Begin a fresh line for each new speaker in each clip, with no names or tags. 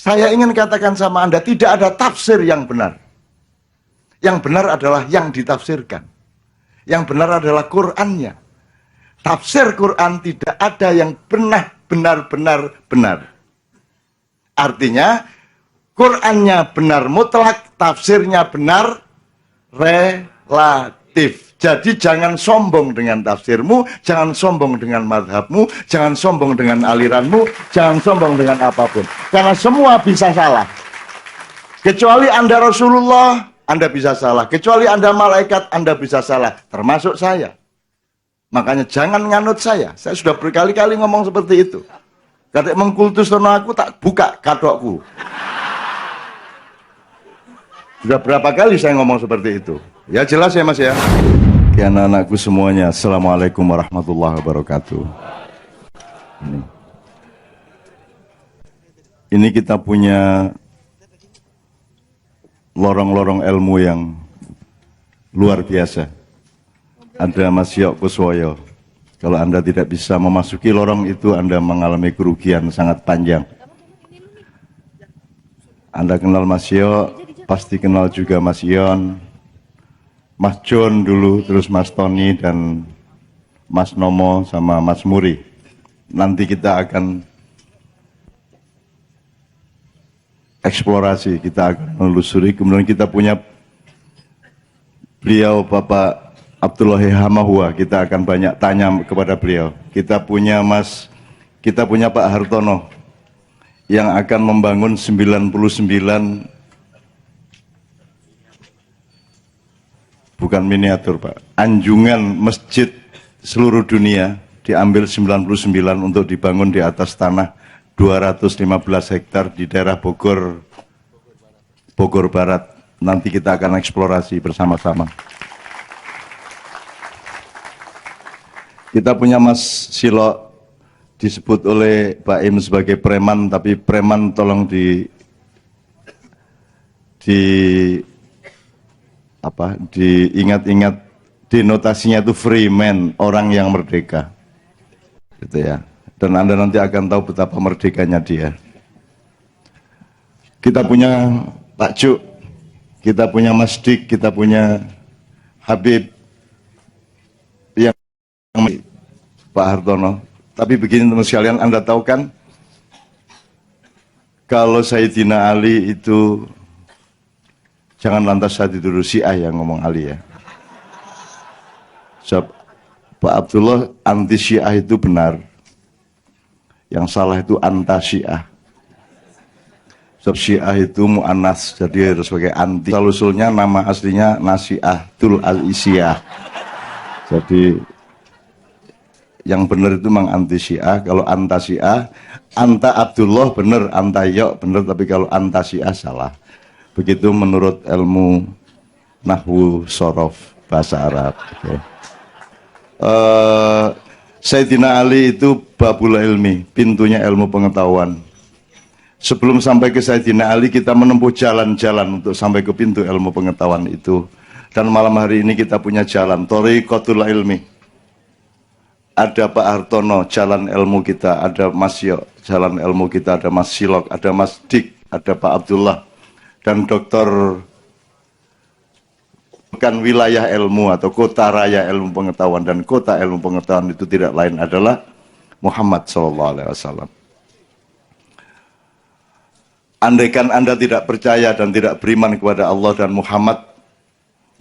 Saya ingin katakan sama Anda, tidak ada tafsir yang benar. Yang benar adalah yang ditafsirkan. Yang benar adalah Qur'annya. Tafsir Quran tidak ada yang benar-benar benar. Artinya, Qur'annya benar mutlak, tafsirnya benar relatif. Jadi jangan sombong dengan tafsirmu, jangan sombong dengan madhabmu, jangan sombong dengan aliranmu, jangan sombong dengan apapun. Karena semua bisa salah. Kecuali Anda Rasulullah, Anda bisa salah. Kecuali Anda malaikat, Anda bisa salah. Termasuk saya. Makanya jangan nganut saya. Saya sudah berkali-kali ngomong seperti itu. Kadek mengkultus aku tak buka kadokku. Sudah berapa kali saya ngomong seperti itu. Ya jelas ya Mas ya. Anak-anakku semuanya, Assalamualaikum warahmatullahi wabarakatuh. Ini kita punya lorong-lorong ilmu yang luar biasa. Ada Mas Yok Kuswoyo. Kalau Anda tidak bisa memasuki lorong itu, Anda mengalami kerugian sangat panjang. Anda kenal Mas Yok, pasti kenal juga Mas Yon, Mas John dulu, terus Mas Tony dan Mas Nomo sama Mas Muri. Nanti kita akan eksplorasi, kita akan menelusuri. Kemudian kita punya beliau Bapak Abdullah Hamahua, kita akan banyak tanya kepada beliau. Kita punya Pak Hartono yang akan membangun 99, bukan miniatur Pak, anjungan masjid seluruh dunia, diambil 99 untuk dibangun di atas tanah 215 hektar di daerah Bogor Barat. Nanti kita akan eksplorasi bersama-sama. Kita punya Mas Silo, disebut oleh Pak Im sebagai preman, tapi preman tolong diingat-ingat, denotasinya itu free man, orang yang merdeka, gitu ya. Dan Anda nanti akan tahu betapa merdekanya dia. Kita punya Pak Cuk, kita punya Mas Dik, kita punya Habib, yang Pak Hartono. Tapi begini teman sekalian, Anda tahu kan, kalau Sayyidina Ali itu, jangan lantas saya dituduh Syiah yang ngomong Ali ya. So, Pak Abdullah, anti Syiah itu benar. Yang salah itu anta Syiah. Sebab Syiah itu mu'annas, jadi harus pakai anti. Usulnya nama aslinya Nasi'atul Al-Isyah. Jadi yang benar itu memang anti Syiah. Kalau anta Syiah, anta Abdullah benar, anta Yok benar, tapi kalau anta Syiah salah. Begitu menurut ilmu Nahwu Sorof bahasa Arab. Okay. Sayyidina Ali itu babul ilmi, pintunya ilmu pengetahuan. Sebelum sampai ke Sayyidina Ali, kita menempuh jalan-jalan untuk sampai ke pintu ilmu pengetahuan itu. Dan malam hari ini kita punya jalan, Thoriqatul Ilmi. Ada Pak Hartono, jalan ilmu kita. Ada Mas Yok, jalan ilmu kita. Ada Mas Silok, ada Mas Dik, ada Pak Abdullah. Dan Dokter, bukan wilayah ilmu atau kota raya ilmu pengetahuan, dan kota ilmu pengetahuan itu tidak lain adalah Muhammad SAW. Andaikan Anda tidak percaya dan tidak beriman kepada Allah dan Muhammad,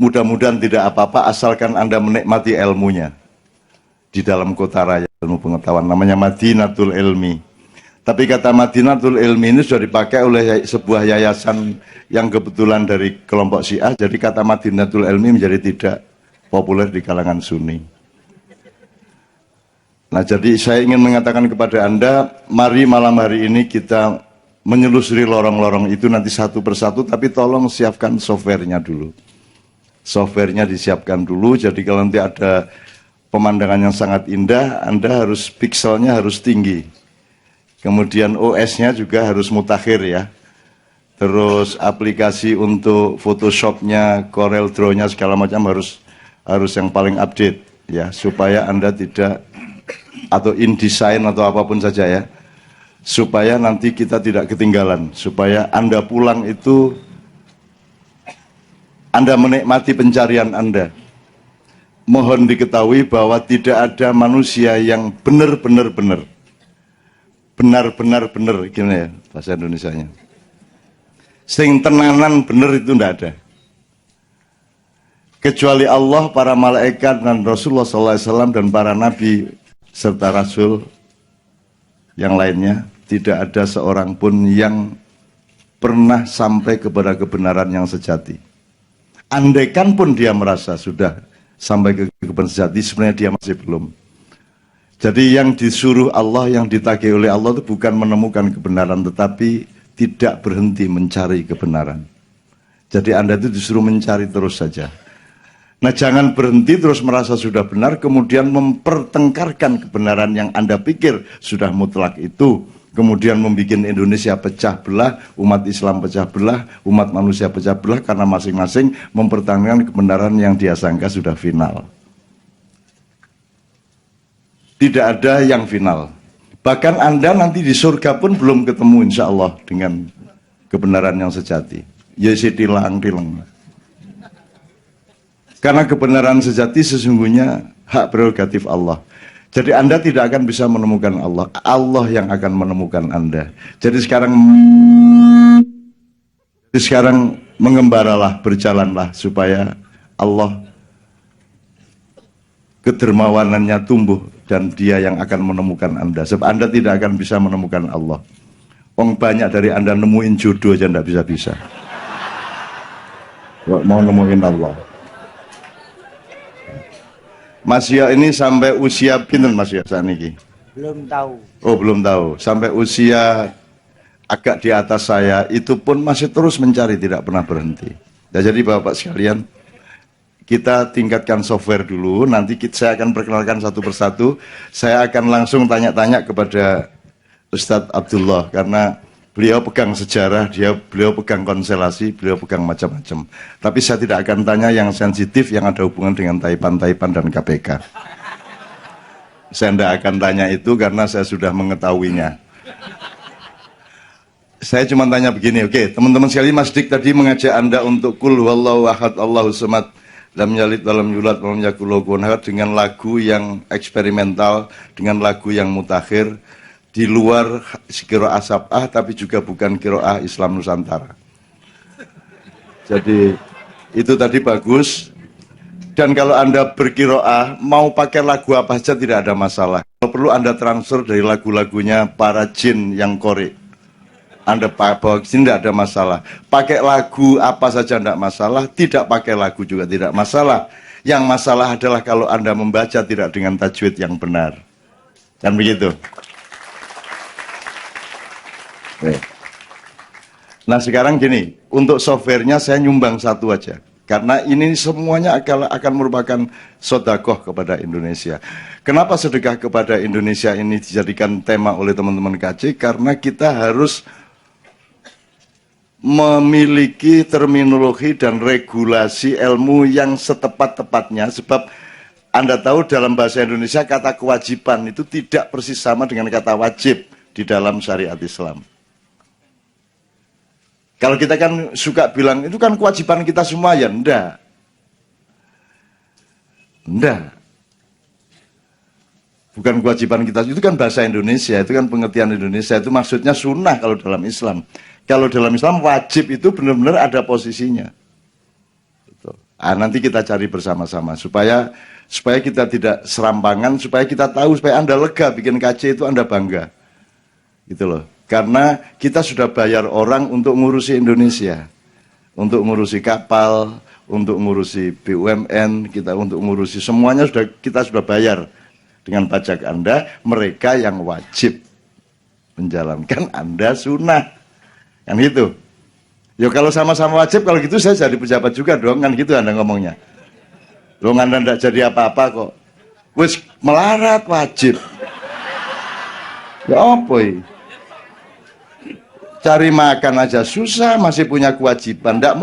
mudah-mudahan tidak apa-apa asalkan Anda menikmati ilmunya di dalam kota raya ilmu pengetahuan, namanya Madinatul Ilmi. Tapi kata Madinatul Ilmi ini sudah dipakai oleh sebuah yayasan yang kebetulan dari kelompok Syiah, jadi kata Madinatul Ilmi menjadi tidak populer di kalangan Sunni. Nah, jadi saya ingin mengatakan kepada Anda, mari malam hari ini kita menyelusuri lorong-lorong itu nanti satu persatu, tapi tolong siapkan softwarenya dulu. Softwarenya disiapkan dulu, jadi kalau nanti ada pemandangan yang sangat indah, Anda harus pikselnya harus tinggi. Kemudian OS-nya juga harus mutakhir ya. Terus aplikasi untuk Photoshop-nya, Corel Draw-nya segala macam harus yang paling update ya, supaya Anda tidak, atau InDesign atau apapun saja ya, supaya nanti kita tidak ketinggalan, supaya Anda pulang itu Anda menikmati pencarian Anda. Mohon diketahui bahwa tidak ada manusia yang benar-benar gimana ya bahasa Indonesianya, sing tenanan bener itu tidak ada, kecuali Allah, para malaikat, dan Rasulullah SAW, dan para nabi serta rasul yang lainnya. Tidak ada seorang pun yang pernah sampai kepada kebenaran yang sejati. Andaikan pun dia merasa sudah sampai ke kebenaran sejati, sebenarnya dia masih belum. Jadi yang disuruh Allah, yang ditagih oleh Allah itu bukan menemukan kebenaran, tetapi tidak berhenti mencari kebenaran. Jadi Anda itu disuruh mencari terus saja. Nah, jangan berhenti terus merasa sudah benar, kemudian mempertengkarkan kebenaran yang Anda pikir sudah mutlak itu, kemudian membuat Indonesia pecah belah, umat Islam pecah belah, umat manusia pecah belah, karena masing-masing mempertahankan kebenaran yang dia sangka sudah final. Tidak ada yang final. Bahkan Anda nanti di surga pun belum ketemu insya Allah dengan kebenaran yang sejati. Yesi tilang. Karena kebenaran sejati sesungguhnya hak prerogatif Allah. Jadi Anda tidak akan bisa menemukan Allah. Allah yang akan menemukan Anda. Jadi sekarang mengembaralah, berjalanlah supaya Allah kedermawanannya tumbuh dan dia yang akan menemukan Anda. Sebab Anda tidak akan bisa menemukan Allah. Banyak dari Anda nemuin jodoh aja tidak bisa-bisa. Mau nemuin Allah. Mas Yo ini sampai usia pinten Mas Yo saat ini?
Belum tahu.
Oh, belum tahu. Sampai usia agak di atas saya, itu pun masih terus mencari, tidak pernah berhenti. Nah, jadi Bapak sekalian, kita tingkatkan software dulu, nanti saya akan perkenalkan satu persatu. Saya akan langsung tanya-tanya kepada Ustadz Abdullah, karena beliau pegang sejarah, beliau pegang konstelasi, beliau pegang macam-macam. Tapi saya tidak akan tanya yang sensitif, yang ada hubungan dengan Taipan dan KPK. Saya tidak akan tanya itu karena saya sudah mengetahuinya. Saya cuma tanya begini, oke, teman-teman sekalian, Mas Dik tadi mengajak Anda untuk Qul huwallahu ahad, Allahu samad, lam yalid walam yulad walam yakul lahu kufuwan ahad, dengan lagu yang eksperimental, dengan lagu yang mutakhir, di luar qiraah sab'ah, tapi juga bukan qiraah Islam Nusantara. Jadi itu tadi bagus. Dan kalau Anda berqiraah mau pakai lagu apa saja tidak ada masalah. Kalau perlu Anda transfer dari lagu-lagunya para jin yang korek, Anda bawa ke sini tidak ada masalah. Pakai lagu apa saja tidak masalah, tidak pakai lagu juga tidak masalah. Yang masalah adalah kalau Anda membaca tidak dengan tajwid yang benar. Kan begitu? Nah sekarang gini, untuk softwarenya saya nyumbang satu aja, karena ini semuanya akan merupakan sedekah kepada Indonesia. Kenapa sedekah kepada Indonesia ini dijadikan tema oleh teman-teman KC? Karena kita harus memiliki terminologi dan regulasi ilmu yang setepat-tepatnya, sebab Anda tahu dalam bahasa Indonesia kata kewajiban itu tidak persis sama dengan kata wajib di dalam syariat Islam. Kalau kita kan suka bilang, itu kan kewajiban kita semua, ya enggak. Enggak. Bukan kewajiban kita, itu kan bahasa Indonesia, itu kan pengertian Indonesia, itu maksudnya sunnah kalau dalam Islam. Kalau dalam Islam wajib itu benar-benar ada posisinya. Nah, nanti kita cari bersama-sama, supaya kita tidak serampangan, supaya kita tahu, supaya Anda lega bikin KC itu Anda bangga. Gitu loh. Karena kita sudah bayar orang untuk ngurusi Indonesia, untuk ngurusi kapal, untuk ngurusi BUMN, kita untuk ngurusi semuanya kita sudah bayar dengan pajak Anda. Mereka yang wajib menjalankan, Anda sunnah, kan gitu. Ya kalau sama-sama wajib, kalau gitu saya jadi pejabat juga dong, kan gitu Anda ngomongnya. Loh Anda tidak jadi apa-apa kok, wis melarat wajib. Ya apa ini? Cari makan aja susah, masih punya kewajiban. Tidak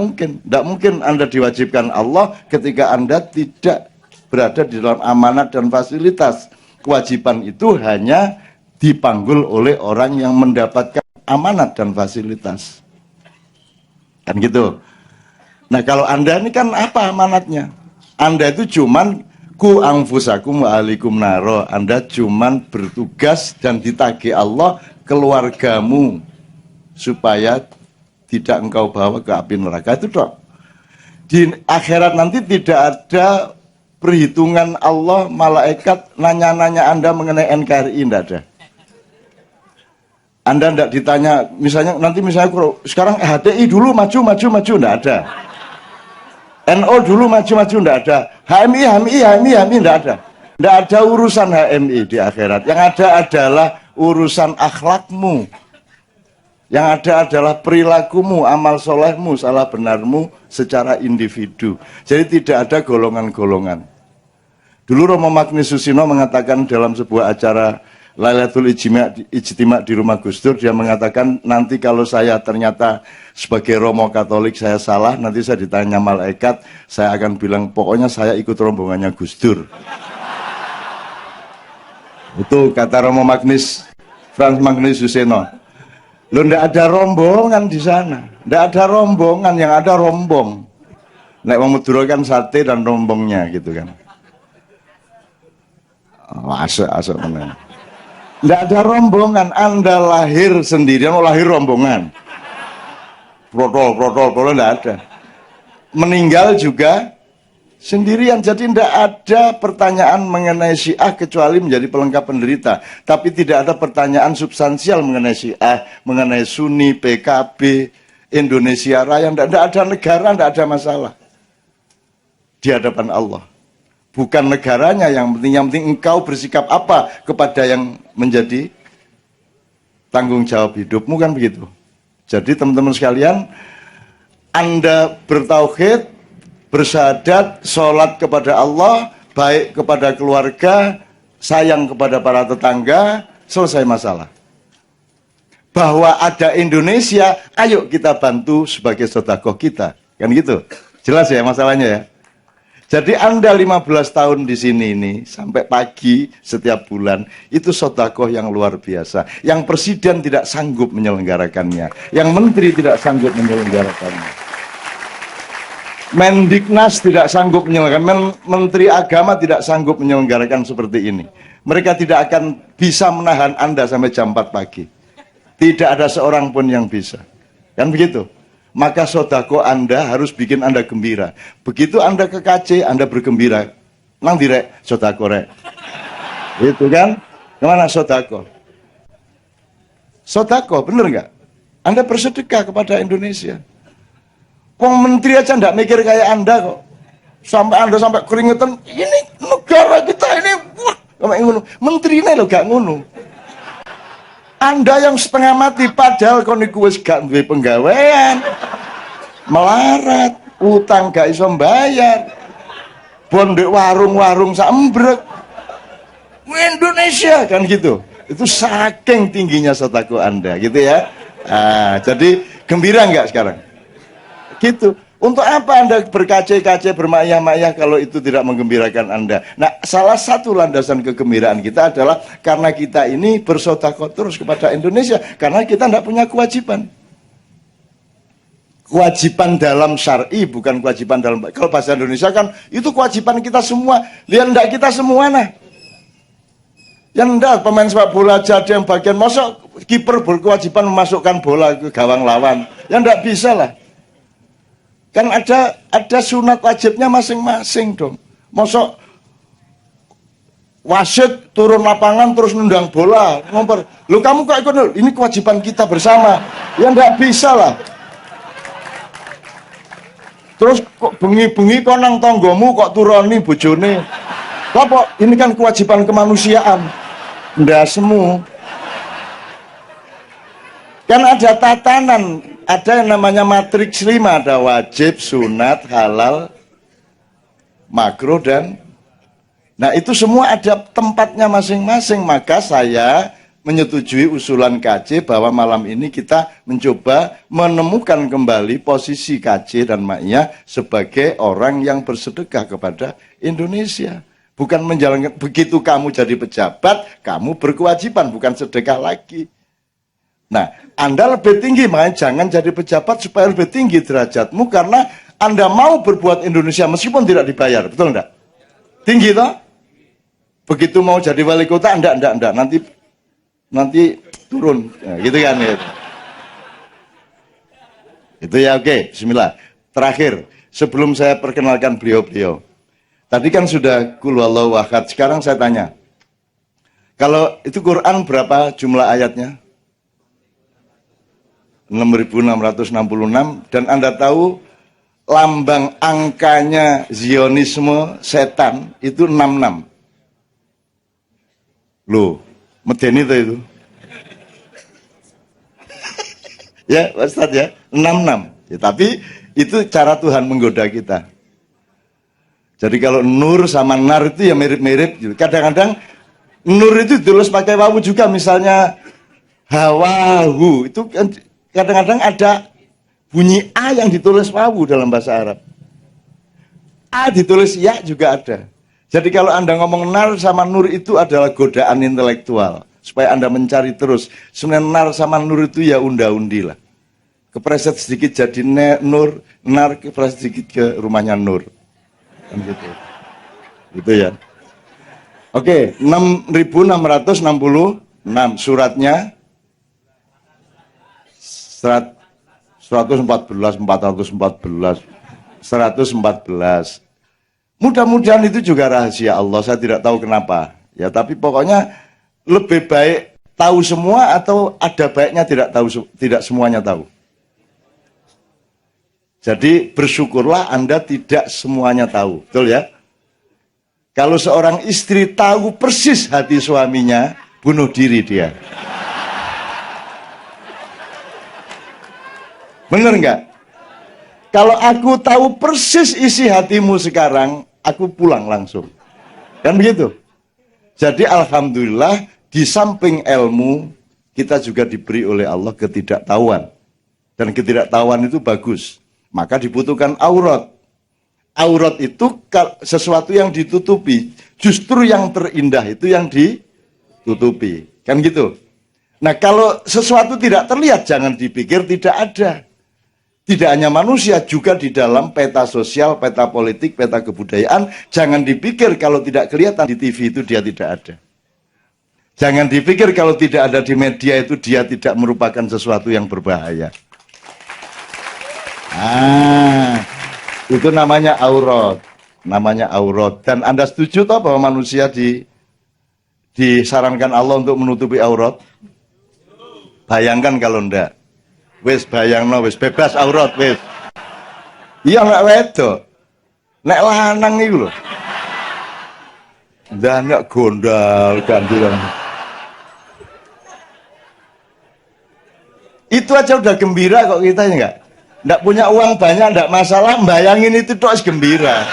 mungkin Anda diwajibkan Allah ketika Anda tidak berada di dalam amanat dan fasilitas. Kewajiban itu hanya dipanggul oleh orang yang mendapatkan amanat dan fasilitas. Kan gitu. Nah kalau Anda ini kan apa amanatnya? Anda itu cuman ku anfusakum wa ahlikum naro. Anda cuman bertugas dan ditagih Allah keluargamu supaya tidak engkau bawa ke api neraka. Itu dong. Di akhirat nanti tidak ada perhitungan Allah, malaikat nanya-nanya Anda mengenai NKRI, tidak ada. Anda tidak ditanya, misalnya sekarang HTI dulu maju, tidak ada. NO dulu maju, tidak ada. HMI, tidak ada. Tidak ada urusan HMI di akhirat. Yang ada adalah urusan akhlakmu. Yang ada adalah perilakumu, amal solehmu, salah benarmu secara individu. Jadi tidak ada golongan-golongan. Dulu Romo Magnis Susino mengatakan dalam sebuah acara Lailatul Ijtima di rumah Gus Dur, dia mengatakan nanti kalau saya ternyata sebagai Romo Katolik saya salah, nanti saya ditanya malaikat, saya akan bilang pokoknya saya ikut rombongannya Gus Dur. Itu kata Romo Magnis, Frans Magnis Susino. Loh, ndak ada rombongan di sana. Ndak ada rombongan, yang ada rombong. Nek wong Madura kan sate dan rombongnya gitu kan. Oh, asik tenan. Ndak ada rombongan, Anda lahir sendirian, lahir rombongan. Protol ndak ada. Meninggal juga sendirian, jadi tidak ada pertanyaan mengenai Syiah kecuali menjadi pelengkap penderita. Tapi tidak ada pertanyaan substansial mengenai Syiah, mengenai Sunni, PKB, Indonesia Raya. Tidak ada negara, tidak ada masalah di hadapan Allah. Bukan negaranya yang penting engkau bersikap apa kepada yang menjadi tanggung jawab hidupmu, kan begitu. Jadi teman-teman sekalian, Anda bertauhid, bersyahadat, sholat kepada Allah, baik kepada keluarga, sayang kepada para tetangga, selesai masalah. Bahwa ada Indonesia, ayo kita bantu sebagai sedekah kita. Kan gitu. Jelas ya masalahnya ya. Jadi Anda 15 tahun di sini ini, sampai pagi setiap bulan, itu sedekah yang luar biasa. Yang presiden tidak sanggup menyelenggarakannya. Yang menteri tidak sanggup menyelenggarakannya. Mendiknas tidak sanggup menyelenggarakan, Menteri Agama tidak sanggup menyelenggarakan seperti ini. Mereka tidak akan bisa menahan Anda sampai jam 4 pagi. Tidak ada seorang pun yang bisa. Kan begitu? Maka sodako Anda harus bikin Anda gembira. Begitu Anda ke KC, Anda bergembira. Nang direk, sodako rek. Itu kan? Kemana sodako? Sodako, bener nggak? Anda bersedekah kepada Indonesia. Wong menteri aja ndak mikir kayak Anda kok. Sampai Anda sampai keringetan, ini negara kita ini, wah, kayak ngono. Menterine lho gak ngono. Anda yang setengah mati padahal kon niku wis gak duwe penggawean. Melarat, utang gak iso mbayar. Bondek warung-warung sak embrek. Indonesia kan gitu. Itu saking tingginya sedekah Anda gitu ya. Jadi gembira nggak sekarang? Gitu. Untuk apa Anda berkace-kace, bermayah-mayah kalau itu tidak menggembirakan Anda? Nah, salah satu landasan kegembiraan kita adalah karena kita ini bersedekah terus kepada Indonesia, karena kita tidak punya kewajiban. Kewajiban dalam syar'i, bukan kewajiban dalam, kalau bahasa Indonesia kan itu kewajiban kita semua. Lihat enggak kita semua nah. Yang enggak pemain sepak bola jadi yang bagian masuk kiper berkewajiban memasukkan bola ke gawang lawan. Yang enggak bisa lah. Kan ada sunat wajibnya masing-masing dong. Masuk wasit turun lapangan terus nendang bola, ngomper. Lu kamu kok ikut? Ini kewajiban kita bersama. Ya enggak bisa lah. Terus kok bengi-bengi kok nang tonggomu kok turuni bojone. Apa? Ini kan kewajiban kemanusiaan. Ndak semu. Kan ada tatanan, ada yang namanya matriks 5, ada wajib, sunat, halal, makruh dan nah itu semua ada tempatnya masing-masing. Maka saya menyetujui usulan KC bahwa malam ini kita mencoba menemukan kembali posisi KC dan Ma'iyah sebagai orang yang bersedekah kepada Indonesia. Bukan menjalankan, begitu kamu jadi pejabat, kamu berkewajiban, bukan sedekah lagi. Nah, Anda lebih tinggi, makanya jangan jadi pejabat supaya lebih tinggi derajatmu, karena Anda mau berbuat Indonesia meskipun tidak dibayar, betul enggak? Tinggi toh? Begitu mau jadi wali kota, enggak, nanti turun, nah, gitu kan ya. Itu ya, oke, bismillah. Terakhir, sebelum saya perkenalkan beliau-beliau. Tadi kan sudah Qul huwallahu ahad, sekarang saya tanya. Kalau itu Quran berapa jumlah ayatnya? 6.666, dan Anda tahu lambang angkanya Zionisme setan itu 66. Loh, medeni itu. Ya, Ustaz ya, 66. Ya, tapi itu cara Tuhan menggoda kita. Jadi kalau nur sama nar itu ya mirip-mirip. Kadang-kadang nur itu ditulis pakai wawu juga, misalnya hawahu itu kan kadang-kadang ada bunyi a yang ditulis wawu dalam bahasa Arab. A ditulis ya juga ada. Jadi kalau Anda ngomong nar sama nur itu adalah godaan intelektual supaya Anda mencari terus. Sebenarnya nar sama nur itu ya unda-undi lah. Kepreset sedikit jadi nur, nar kepreset sedikit ke rumahnya nur. Kan gitu. Gitu ya. Oke, 6.666 suratnya 114, 414, 114. Mudah-mudahan itu juga rahasia Allah, saya tidak tahu kenapa. Ya, tapi pokoknya lebih baik tahu semua atau ada baiknya tidak tahu, tidak semuanya tahu. Jadi bersyukurlah Anda tidak semuanya tahu, betul ya? Kalau seorang istri tahu persis hati suaminya, bunuh diri dia. Bener nggak? Kalau aku tahu persis isi hatimu sekarang, aku pulang langsung. Kan begitu? Jadi alhamdulillah di samping ilmu, kita juga diberi oleh Allah ketidaktahuan. Dan ketidaktahuan itu bagus. Maka dibutuhkan aurat. Aurat itu sesuatu yang ditutupi. Justru yang terindah itu yang ditutupi. Kan gitu? Nah, kalau sesuatu tidak terlihat, jangan dipikir tidak ada. Tidak hanya manusia, juga di dalam peta sosial, peta politik, peta kebudayaan. Jangan dipikir kalau tidak kelihatan di TV itu dia tidak ada. Jangan dipikir kalau tidak ada di media itu dia tidak merupakan sesuatu yang berbahaya. Itu namanya aurat. Namanya aurat. Dan Anda setuju toh bahwa manusia disarankan Allah untuk menutupi aurat? Bayangkan kalau enggak. Wis bayangno, wis bebas aurat, wis. Iya nek wedok. Nek lanang iku lho. Dan nek gondal gantilan. Itu aja udah gembira kok kita, ya enggak? Nggak punya uang banyak, nggak masalah, bayangin itu terus gembira.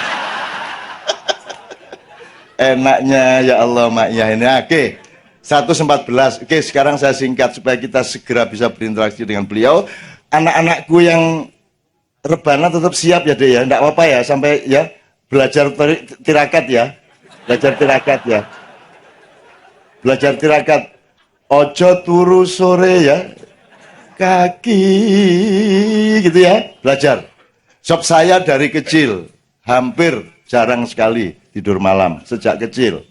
Enaknya ya Allah maknya ini. Oke, 114. Oke, sekarang saya singkat supaya kita segera bisa berinteraksi dengan beliau. Anak-anakku yang rebana tetap siap ya Dek ya, nggak apa-apa ya, sampai ya belajar tirakat ya. Belajar tirakat ya. Belajar tirakat. Ojo turu sore ya. Kaki gitu ya, belajar. Sob saya dari kecil hampir jarang sekali tidur malam sejak kecil,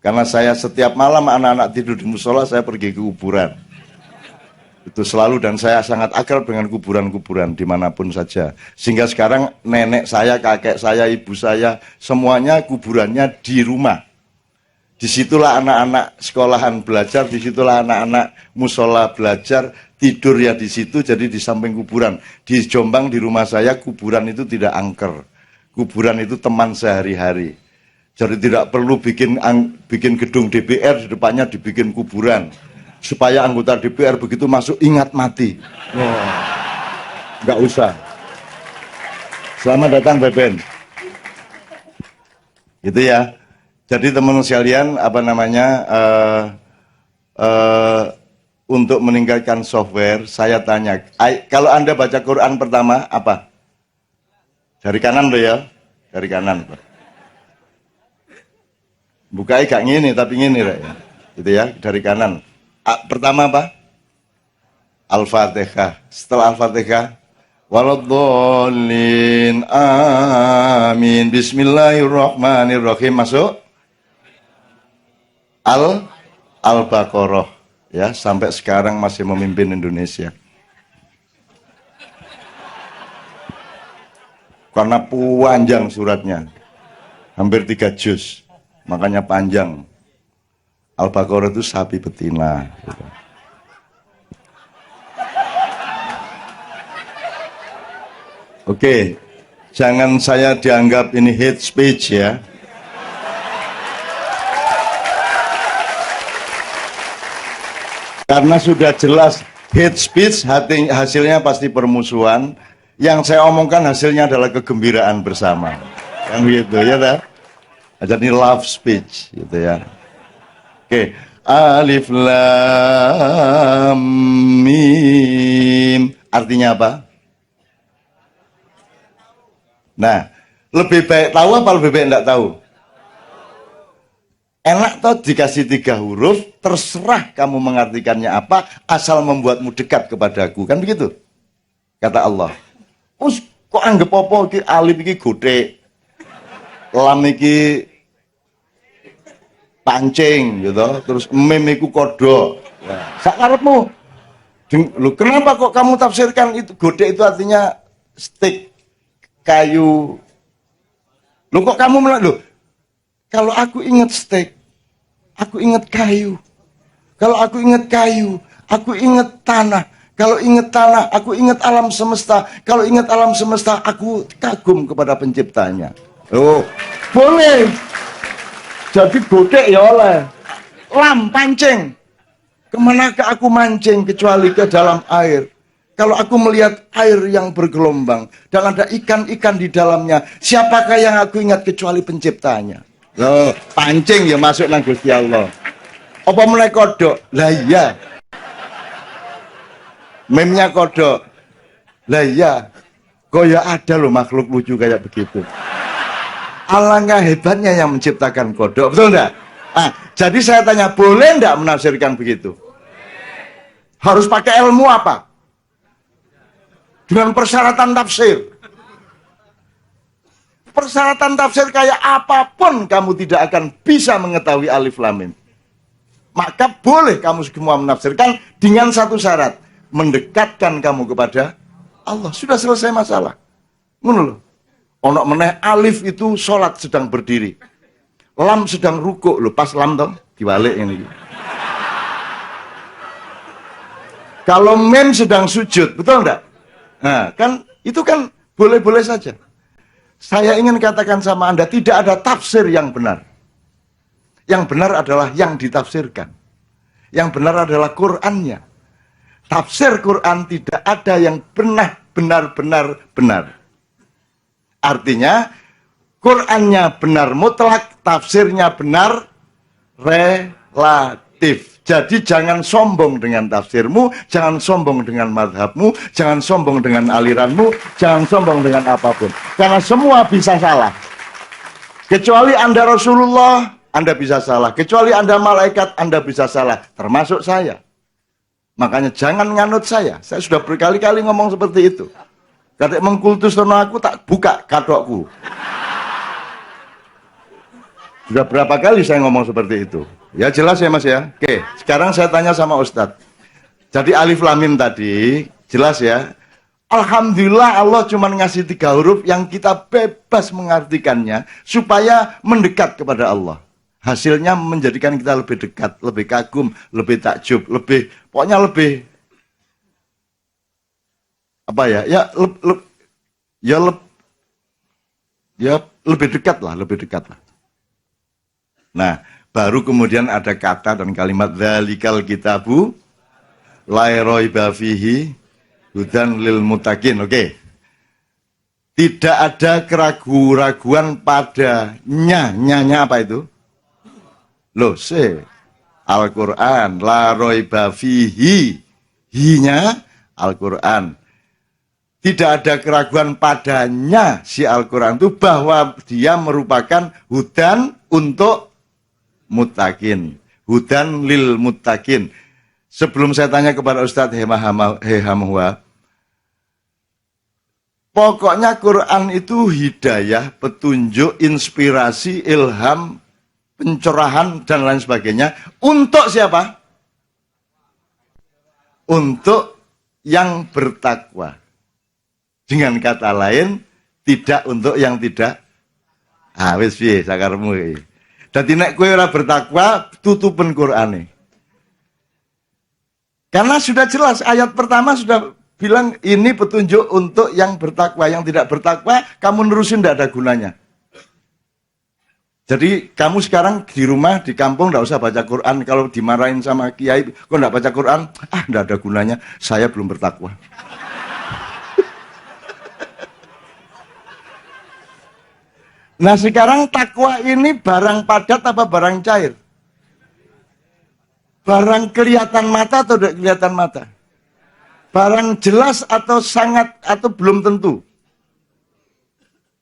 karena saya setiap malam anak-anak tidur di musola, saya pergi ke kuburan itu selalu, dan saya sangat akrab dengan kuburan-kuburan dimanapun saja, sehingga sekarang nenek saya, kakek saya, ibu saya, semuanya kuburannya di rumah. Disitulah anak-anak sekolahan belajar, disitulah anak-anak musola belajar, tidur ya di situ, jadi di samping kuburan. Di Jombang di rumah saya kuburan itu tidak angker, kuburan itu teman sehari-hari. Jadi tidak perlu bikin gedung DPR di depannya dibikin kuburan, supaya anggota DPR begitu masuk ingat mati. Nggak usah. Selamat datang Beben. Gitu ya. Jadi teman-teman sekalian, untuk meningkatkan software, saya tanya, kalau Anda baca Quran pertama, apa? Dari kanan loh ya, dari kanan. Bukai gak ngene tapi ngene rek. Gitu ya, dari kanan. Pertama apa? Al-Fatihah. Setelah Al-Fatihah, waladhdallin amin. Bismillahirrahmanirrahim. Masuk Al-Baqarah ya, sampai sekarang masih memimpin Indonesia. Karena panjang suratnya. Hampir 3 juz. Makanya panjang. Al-Baqarah itu sapi betina gitu. Oke, jangan saya dianggap ini hate speech ya. Karena sudah jelas hate speech hasilnya pasti permusuhan. Yang saya omongkan hasilnya adalah kegembiraan bersama. Yang gitu ya dah. Jadi love speech gitu ya. Oke, Alif Lam Mim. Artinya apa? Nah, lebih baik tahu apa lebih baik enggak tahu? Enak toh dikasih 3 huruf, terserah kamu mengartikannya apa, asal membuatmu dekat kepadaku, kan begitu? Kata Allah. Us, kok anggap apa iki alif iki godhek, lam iki pancing gitu, terus mim iku kodok. Nah, sakarepmu. Loh, kenapa kok kamu tafsirkan itu godhek itu artinya stick, kayu. Loh kok kamu loh, kalau aku ingat stick, aku ingat kayu. Kalau aku ingat kayu, aku ingat tanah. Kalau ingat tanah, aku ingat alam semesta. Kalau ingat alam semesta, aku kagum kepada penciptanya. Oh, boleh. Jadi godek ya oleh. Lam, pancing. Kemanakah aku mancing kecuali ke dalam air? Kalau aku melihat air yang bergelombang dan ada ikan-ikan di dalamnya, siapakah yang aku ingat kecuali penciptanya? Loh, pancing ya masuk nang Gusti Allah. Apa mulai kodok? Lah iya. Memnya kodok. Lah iya. Kok ya ada loh makhluk lucu kayak begitu. Alangkah hebatnya yang menciptakan kodok, betul enggak? Nah, jadi saya tanya, boleh enggak menafsirkan begitu? Harus pakai ilmu apa? Dengan persyaratan tafsir. Persyaratan tafsir kayak apapun kamu tidak akan bisa mengetahui alif lam mim. Maka boleh kamu semua menafsirkan dengan satu syarat, mendekatkan kamu kepada Allah. Sudah selesai masalah. Ngono loh. Onok meneh alif itu sholat sedang berdiri. Lam sedang rukuk loh, pas lam toh dibalik ini. Kalau mim sedang sujud, betul enggak? Nah, kan itu kan boleh-boleh saja. Saya ingin katakan sama Anda, tidak ada tafsir yang benar. Yang benar adalah yang ditafsirkan. Yang benar adalah Qur'annya. Tafsir Quran tidak ada yang pernah benar-benar benar. Artinya, Qur'annya benar mutlak, tafsirnya benar relatif. Jadi jangan sombong dengan tafsirmu, jangan sombong dengan madhabmu, jangan sombong dengan aliranmu, jangan sombong dengan apapun. Karena semua bisa salah. Kecuali Anda Rasulullah, Anda bisa salah. Kecuali Anda malaikat, Anda bisa salah. Termasuk saya. Makanya jangan nganut saya. Saya sudah berkali-kali ngomong seperti itu. Katik mengkultus aku tak buka kadokku. Sudah berapa kali saya ngomong seperti itu. Ya jelas ya mas ya. Oke, sekarang saya tanya sama Ustadz. Jadi alif lam mim tadi, jelas ya. Alhamdulillah Allah cuma ngasih 3 huruf yang kita bebas mengartikannya. Supaya mendekat kepada Allah. Hasilnya menjadikan kita lebih dekat, lebih kagum, lebih takjub, lebih, pokoknya lebih apa ya? Ya lebih dekat lah, lebih dekat lah. Nah, baru kemudian ada kata dan kalimat dzalikal kitabu la raiba fihi hudan lil muttaqin. Oke. Tidak ada keraguan-raguan padanya. Nyanya apa itu? Loh, Al-Quran, la raiba fihi, hinya Al-Quran. Tidak ada keraguan padanya si Al-Quran itu bahwa dia merupakan hudan untuk muttaqin. Hudan lil muttaqin. Sebelum saya tanya kepada Ustadz Hehamahwa, pokoknya Quran itu hidayah, petunjuk, inspirasi, ilham, pencerahan, dan lain sebagainya. Untuk siapa? Untuk yang bertakwa. Dengan kata lain, tidak untuk yang tidak. Wis piye sakarmu. Dadi nek kowe ora bertakwa, tutupen Qur'ane. Karena sudah jelas, ayat pertama sudah bilang ini petunjuk untuk yang bertakwa. Yang tidak bertakwa, kamu nerusin tidak ada gunanya. Jadi kamu sekarang di rumah, di kampung tidak usah baca Quran. Kalau dimarahin sama kiai, kok tidak baca Quran? Tidak ada gunanya, saya belum bertakwa. Nah sekarang takwa ini barang padat apa barang cair? Barang kelihatan mata atau tidak kelihatan mata? Barang jelas atau sangat atau belum tentu?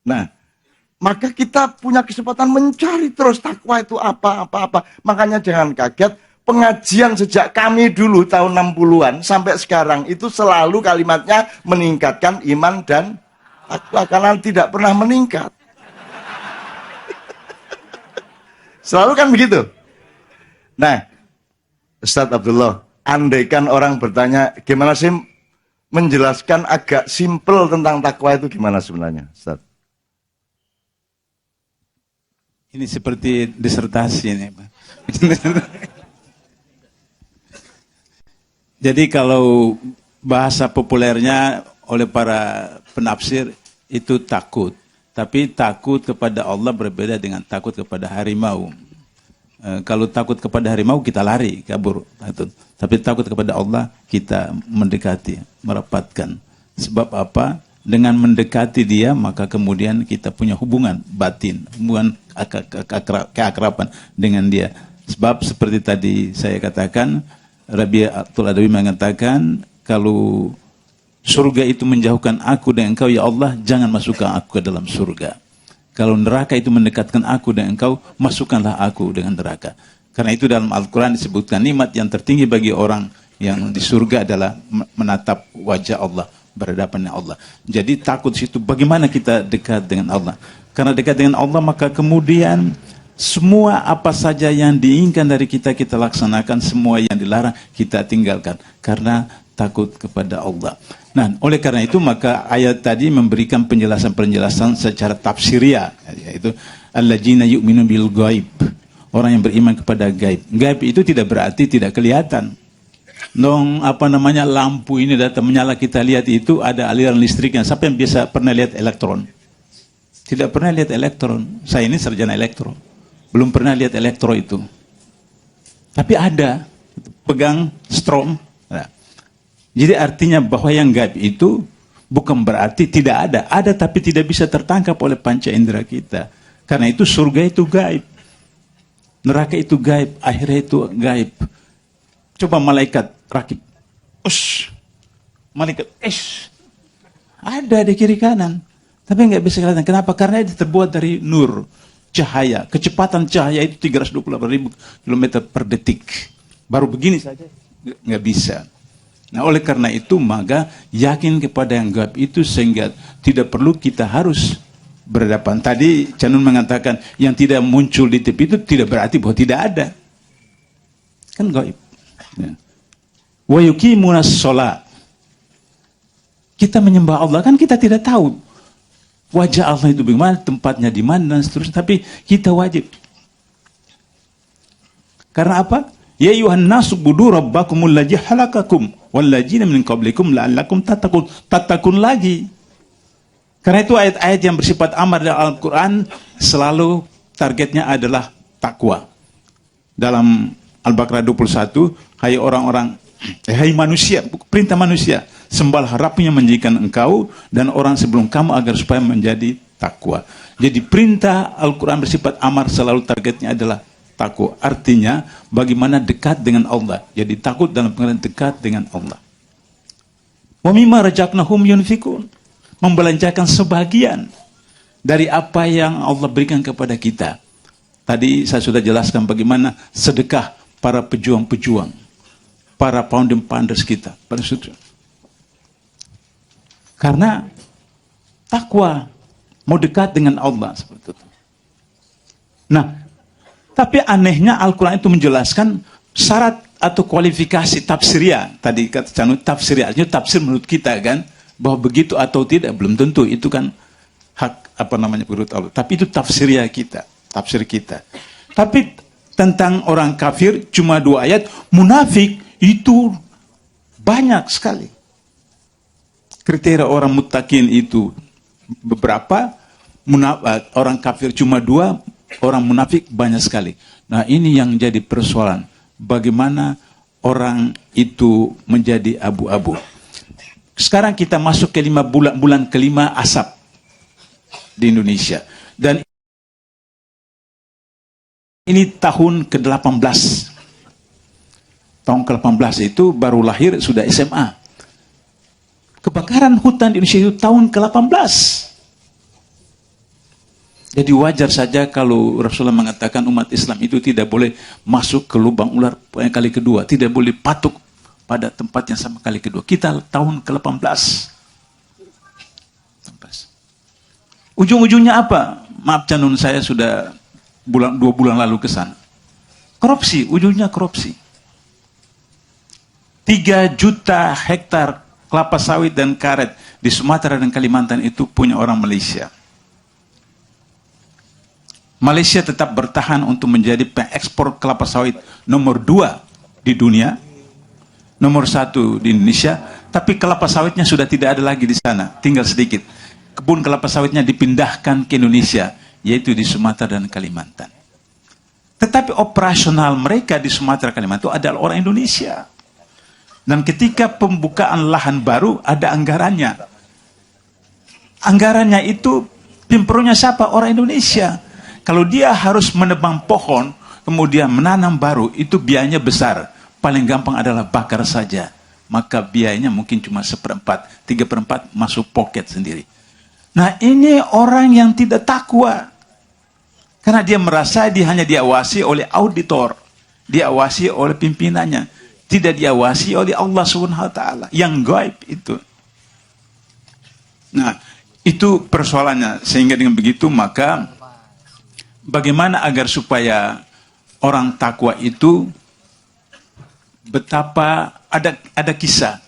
Nah, maka kita punya kesempatan mencari terus takwa itu apa. Makanya jangan kaget, pengajian sejak kami dulu tahun 60-an sampai sekarang itu selalu kalimatnya meningkatkan iman dan takwa, karena tidak pernah meningkat. Selalu kan begitu. Nah, Ustadz Abdullah, andaikan orang bertanya, gimana sih menjelaskan agak simpel tentang takwa itu gimana sebenarnya, Ustadz?
Ini seperti disertasi ini, Pak. Jadi kalau bahasa populernya oleh para penafsir itu takut. Tapi takut kepada Allah berbeda dengan takut kepada harimau. Kalau takut kepada harimau kita lari, kabur. Tapi takut kepada Allah kita mendekati, merapatkan. Sebab apa? Dengan mendekati dia maka kemudian kita punya hubungan batin, hubungan keakraban dengan dia. Sebab seperti tadi saya katakan, Rabi'atul Adawi mengatakan kalau surga itu menjauhkan aku dan engkau, ya Allah, jangan masukkan aku ke dalam surga. Kalau neraka itu mendekatkan aku dan engkau, masukkanlah aku dengan neraka. Karena itu dalam Al-Quran disebutkan nikmat yang tertinggi bagi orang yang di surga adalah menatap wajah Allah, berhadapan dengan Allah. Jadi takut situ bagaimana kita dekat dengan Allah. Karena dekat dengan Allah maka kemudian semua apa saja yang diinginkan dari kita, kita laksanakan. Semua yang dilarang kita tinggalkan. Karena takut kepada Allah. Nah, oleh karena itu maka ayat tadi memberikan penjelasan-penjelasan secara tafsiriah, yaitu alladzina yu'minu bil ghaib. Orang yang beriman kepada gaib. Gaib itu tidak berarti tidak kelihatan. Lampu ini datang menyala, kita lihat itu ada aliran listriknya. Siapa yang biasa pernah lihat elektron? Tidak pernah lihat elektron. Saya ini sarjana elektro. Belum pernah lihat elektro itu. Tapi ada. Pegang strom. Nah. Jadi artinya bahwa yang gaib itu bukan berarti tidak ada. Ada tapi tidak bisa tertangkap oleh panca indera kita. Karena itu surga itu gaib. Neraka itu gaib. Akhirat itu gaib. Coba malaikat rakib. Malaikat. Ada di kiri kanan. Tapi nggak bisa kelihatan. Kenapa? Karena itu terbuat dari nur. Cahaya. Kecepatan cahaya itu 328.000 km per detik. Baru begini saja. Nggak bisa. Nah, oleh karena itu maka yakin kepada yang gaib itu sehingga tidak perlu kita harus berhadapan. Tadi Canun mengatakan yang tidak muncul di TV itu tidak berarti bahwa tidak ada. Kan gaib. Wa yuqimunas shalah. Kita menyembah Allah kan kita tidak tahu wajah Allah itu bagaimana, tempatnya di mana dan seterusnya, tapi kita wajib. Karena apa? Ya ayuhan nasu budu rabbakumul ladzi halakakum wal ladzina min qablikum la'allakum tattaqun. Tattaqun lagi. Karena itu ayat-ayat yang bersifat amar dalam Al-Qur'an selalu targetnya adalah takwa. Dalam Al-Baqarah 21, hai orang-orang, hai manusia, perintah manusia, sembahlah Rabbnya menjadikan engkau dan orang sebelum kamu agar supaya menjadi takwa. Jadi perintah Al-Qur'an bersifat amar selalu targetnya adalah takwa. Artinya bagaimana dekat dengan Allah. Jadi takut dalam pengertian dekat dengan Allah. Wa mimma razaqnahum yunfikun. Membelanjakan sebagian dari apa yang Allah berikan kepada kita. Tadi saya sudah jelaskan bagaimana sedekah para pejuang-pejuang, para founding fathers kita, para saudara. Karena takwa, mau dekat dengan Allah seperti itu. Nah, tapi anehnya Al-Quran itu menjelaskan syarat atau kualifikasi tafsiriyah. Tadi kata Canu tafsiriyah, artinya tafsir menurut kita kan, bahwa begitu atau tidak belum tentu, itu kan hak menurut Allah. Tapi itu tafsiriyah kita, tafsir kita. Tapi tentang orang kafir cuma 2 ayat, munafik itu banyak sekali. Kriteria orang muttaqin itu beberapa, orang kafir cuma 2, orang munafik banyak sekali. Nah, ini yang jadi persoalan. Bagaimana orang itu menjadi abu-abu. Sekarang kita masuk ke bulan kelima asap di Indonesia. Dan ini tahun ke-18. Tahun ke-18 itu baru lahir sudah SMA. Kebakaran hutan di Indonesia itu tahun ke-18. Jadi wajar saja kalau Rasulullah mengatakan umat Islam itu tidak boleh masuk ke lubang ular yang kali kedua. Tidak boleh patuk pada tempat yang sama kali kedua. Kita tahun ke-18. Ujung-ujungnya apa? Maaf Canun, saya sudah 2 bulan lalu ke sana. Korupsi, ujungnya korupsi. 3 juta hektar kelapa sawit dan karet di Sumatera dan Kalimantan itu punya orang Malaysia. Malaysia tetap bertahan untuk menjadi pengekspor kelapa sawit nomor 2 di dunia, nomor 1 di Indonesia, tapi kelapa sawitnya sudah tidak ada lagi di sana, tinggal sedikit. Kebun kelapa sawitnya dipindahkan ke Indonesia, yaitu di Sumatera dan Kalimantan. Tetapi operasional mereka di Sumatera dan Kalimantan itu adalah orang Indonesia. Dan ketika pembukaan lahan baru, ada anggarannya. Anggarannya itu, pimpronya siapa? Orang Indonesia. Kalau dia harus menebang pohon, kemudian menanam baru, itu biayanya besar. Paling gampang adalah bakar saja. Maka biayanya mungkin cuma 1/4, 3/4 masuk pocket sendiri. Nah, ini orang yang tidak takwa. Karena dia merasa dia hanya diawasi oleh auditor. Diawasi oleh pimpinannya. Tidak diawasi oleh Allah SWT. Yang gaib itu. Nah, itu persoalannya. Sehingga dengan begitu, maka bagaimana agar supaya orang takwa itu, betapa ada kisah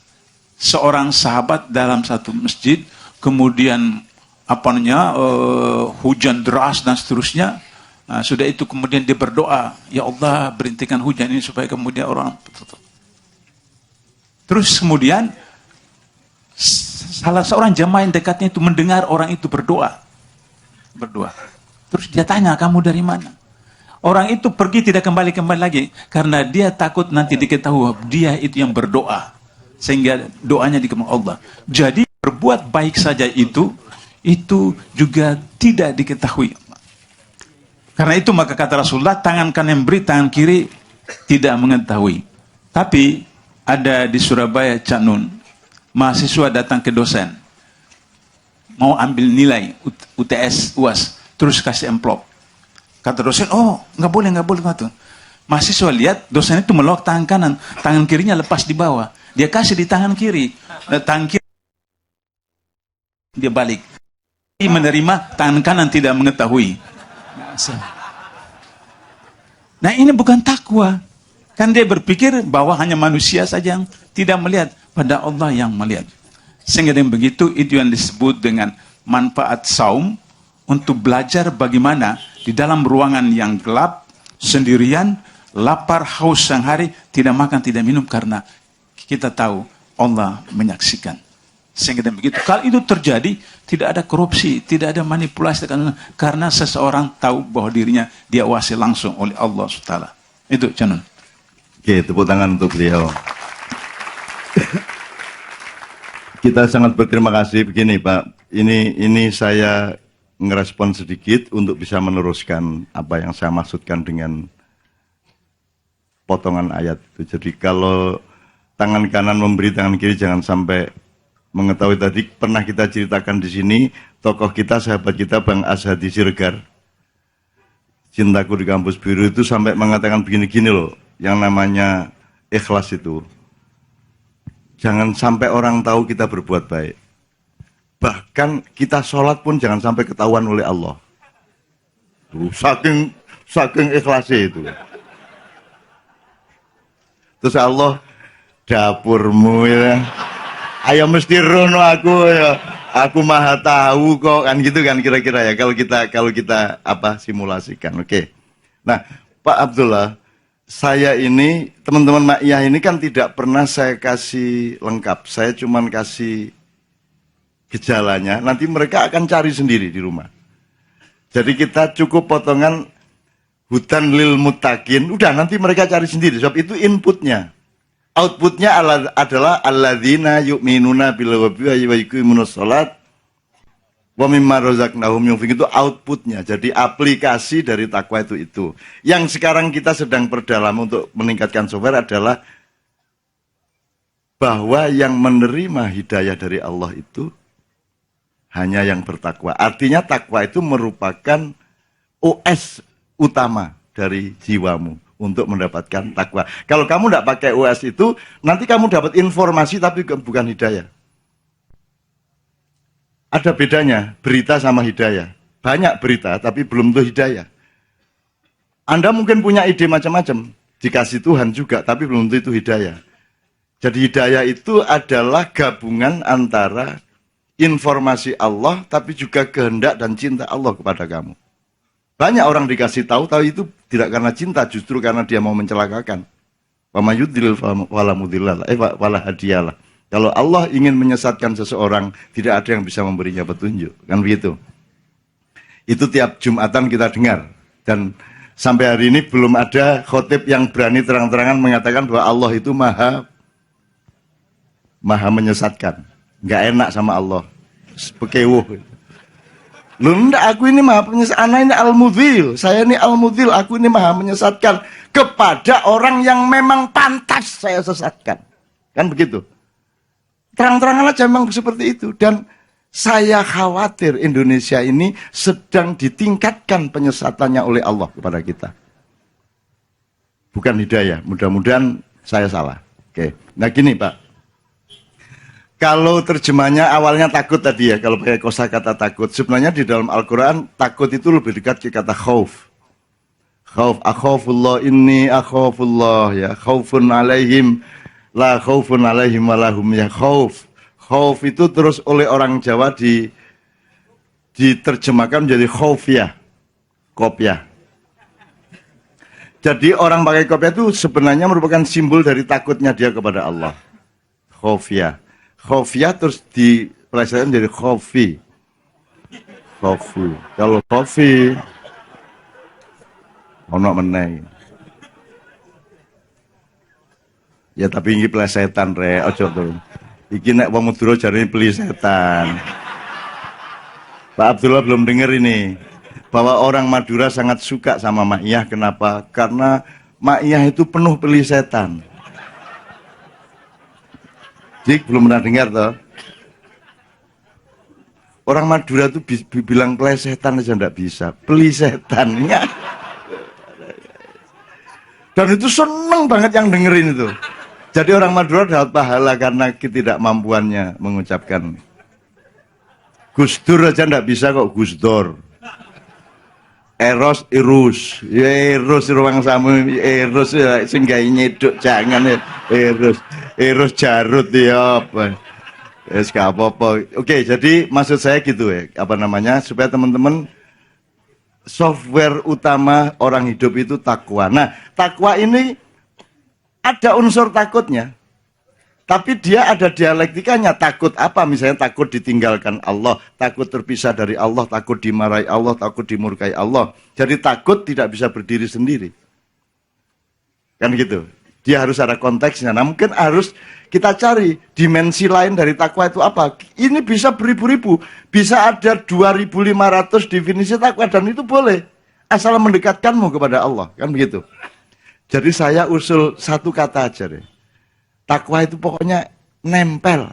seorang sahabat dalam satu masjid, kemudian hujan deras dan seterusnya. Nah, sudah itu kemudian dia berdoa, ya Allah berhentikan hujan ini supaya kemudian orang. Terus kemudian salah seorang jamaah yang dekatnya itu mendengar orang itu berdoa. Terus dia tanya, kamu dari mana? Orang itu pergi tidak kembali lagi. Karena dia takut nanti diketahui dia itu yang berdoa. Sehingga doanya dikabulkan Allah. Jadi berbuat baik saja itu juga tidak diketahui. Karena itu maka kata Rasulullah, tangan kanan yang beri, tangan kiri tidak mengetahui. Tapi ada di Surabaya, Cak Nun, mahasiswa datang ke dosen. Mau ambil nilai UTS, UAS. Terus kasih amplop. Kata dosen, oh nggak boleh. Mahasiswa lihat dosen itu melok tangan kanan, tangan kirinya lepas di bawah. Dia kasih di tangan kiri, tangan kiri dia balik. Dia menerima, tangan kanan tidak mengetahui. Nah, ini bukan takwa. Kan dia berpikir bahwa hanya manusia saja yang tidak melihat, pada Allah yang melihat. Sehingga dengan begitu, itu yang disebut dengan manfaat saum, untuk belajar bagaimana di dalam ruangan yang gelap, sendirian, lapar, haus sang hari, tidak makan, tidak minum, karena kita tahu Allah menyaksikan. Sehingga dengan begitu, kalau itu terjadi, tidak ada korupsi, tidak ada manipulasi, karena seseorang tahu bahwa dirinya diawasi langsung oleh Allah SWT. Itu, Canun.
Oke, tepuk tangan untuk beliau. Kita sangat berterima kasih. Begini Pak, ini saya ngerespon sedikit untuk bisa meneruskan apa yang saya maksudkan dengan potongan ayat itu. Jadi kalau tangan kanan memberi, tangan kiri jangan sampai mengetahui. Tadi pernah kita ceritakan di sini, tokoh kita, sahabat kita, Bang Azhadi Siregar. Cintaku di Kampus Biru itu sampai mengatakan begini-gini loh, yang namanya ikhlas itu. Jangan sampai orang tahu kita berbuat baik. Bahkan kita sholat pun jangan sampai ketahuan oleh Allah. Tuh, saking ikhlasnya itu. Terus Allah, dapurmu ya. Ayo mesti rono aku ya. Aku maha tahu kok, kan gitu kan kira-kira ya kalau kita apa simulasikan. Oke. Nah, Pak Abdullah, saya ini teman-teman Ma'iyah ini kan tidak pernah saya kasih lengkap. Saya cuman kasih gejalanya. Nanti mereka akan cari sendiri di rumah. Jadi kita cukup potongan hutan lil muttaqin. Udah nanti mereka cari sendiri. Sebab itu inputnya. Outputnya adalah alladzina yu'minuna bil ghaibi wa yuqimunus shalat wa mimma razaqnahum yunfiqun. Itu outputnya. Jadi aplikasi dari takwa itu. Yang sekarang kita sedang perdalam untuk meningkatkan software adalah bahwa yang menerima hidayah dari Allah itu hanya yang bertakwa. Artinya takwa itu merupakan OS utama dari jiwamu untuk mendapatkan takwa. Kalau kamu tidak pakai OS itu, nanti kamu dapat informasi tapi bukan hidayah. Ada bedanya berita sama hidayah. Banyak berita tapi belum tentu hidayah. Anda mungkin punya ide macam-macam, dikasih Tuhan juga, tapi belum tentu itu hidayah. Jadi hidayah itu adalah gabungan antara informasi Allah tapi juga kehendak dan cinta Allah kepada kamu. Banyak orang dikasih tahu itu tidak karena cinta, justru karena dia mau mencelakakan. Wa may yudlil fala mudhillalah wala hadiyalah. Kalau Allah ingin menyesatkan seseorang, tidak ada yang bisa memberinya petunjuk. Kan begitu. Itu tiap Jumatan kita dengar. Dan sampai hari ini belum ada khotib yang berani terang-terangan mengatakan bahwa Allah itu maha menyesatkan. Nggak enak sama Allah. Pekewuh. Loh enggak, aku ini maha penyesat. Anak ini al-mudhil. Saya ini al-mudhil. Aku ini maha menyesatkan kepada orang yang memang pantas saya sesatkan. Kan begitu. Terang-terangan aja memang seperti itu. Dan saya khawatir Indonesia ini sedang ditingkatkan penyesatannya oleh Allah kepada kita. Bukan hidayah. Mudah-mudahan saya salah. Oke. Nah gini Pak. Kalau terjemahnya awalnya takut tadi ya, kalau pakai kosakata takut. Sebenarnya di dalam Al-Quran, takut itu lebih dekat ke kata khauf. Khauf, akhafullah inni akhafullah ya. Khaufun alaihim, la khaufun alaihim walahum ya khauf. Khauf itu terus oleh orang Jawa diterjemahkan menjadi khaufiyah. Kopiah. Jadi orang pakai kopiah itu sebenarnya merupakan simbol dari takutnya dia kepada Allah. Khaufiyah. Khofiyah terus dipelesetkan jadi khofi. Khofi. Kalau khofi ono meneh. Ya tapi ini pelesetan re, ojo tuh. Iki nek wong Madura jarine pelesetan. Pak Abdullah belum dengar ini. Bahwa orang Madura sangat suka sama Ma'iyah. Kenapa? Karena Ma'iyah itu penuh pelesetan. Dik, belum pernah dengar toh. Orang Madura tuh bilang plesetan aja enggak bisa. Pelisetan. Ya. Dan itu seneng banget yang dengerin itu. Jadi orang Madura dapat pahala karena ketidakmampuannya mengucapkan. Gusdur aja enggak bisa kok Gusdor. Eros Irus. Ya Eros ruang samu Eros ya sing gawe nyeduk jangan ya. Eros Jarut ya apa. Wis gak apa-apa. Oke, jadi maksud saya gitu ya, supaya teman-teman software utama orang hidup itu takwa. Nah, takwa ini ada unsur takutnya. Tapi dia ada dialektikanya. Takut apa? Misalnya takut ditinggalkan Allah, takut terpisah dari Allah, takut dimarahi Allah, takut dimurkai Allah. Jadi takut tidak bisa berdiri sendiri. Kan gitu. Dia harus ada konteksnya. Nah mungkin harus kita cari dimensi lain dari takwa itu apa. Ini bisa beribu-ribu. Bisa ada 2.500 definisi takwa dan itu boleh. Asal mendekatkanmu kepada Allah. Kan begitu. Jadi saya usul satu kata aja deh. Takwa itu pokoknya nempel.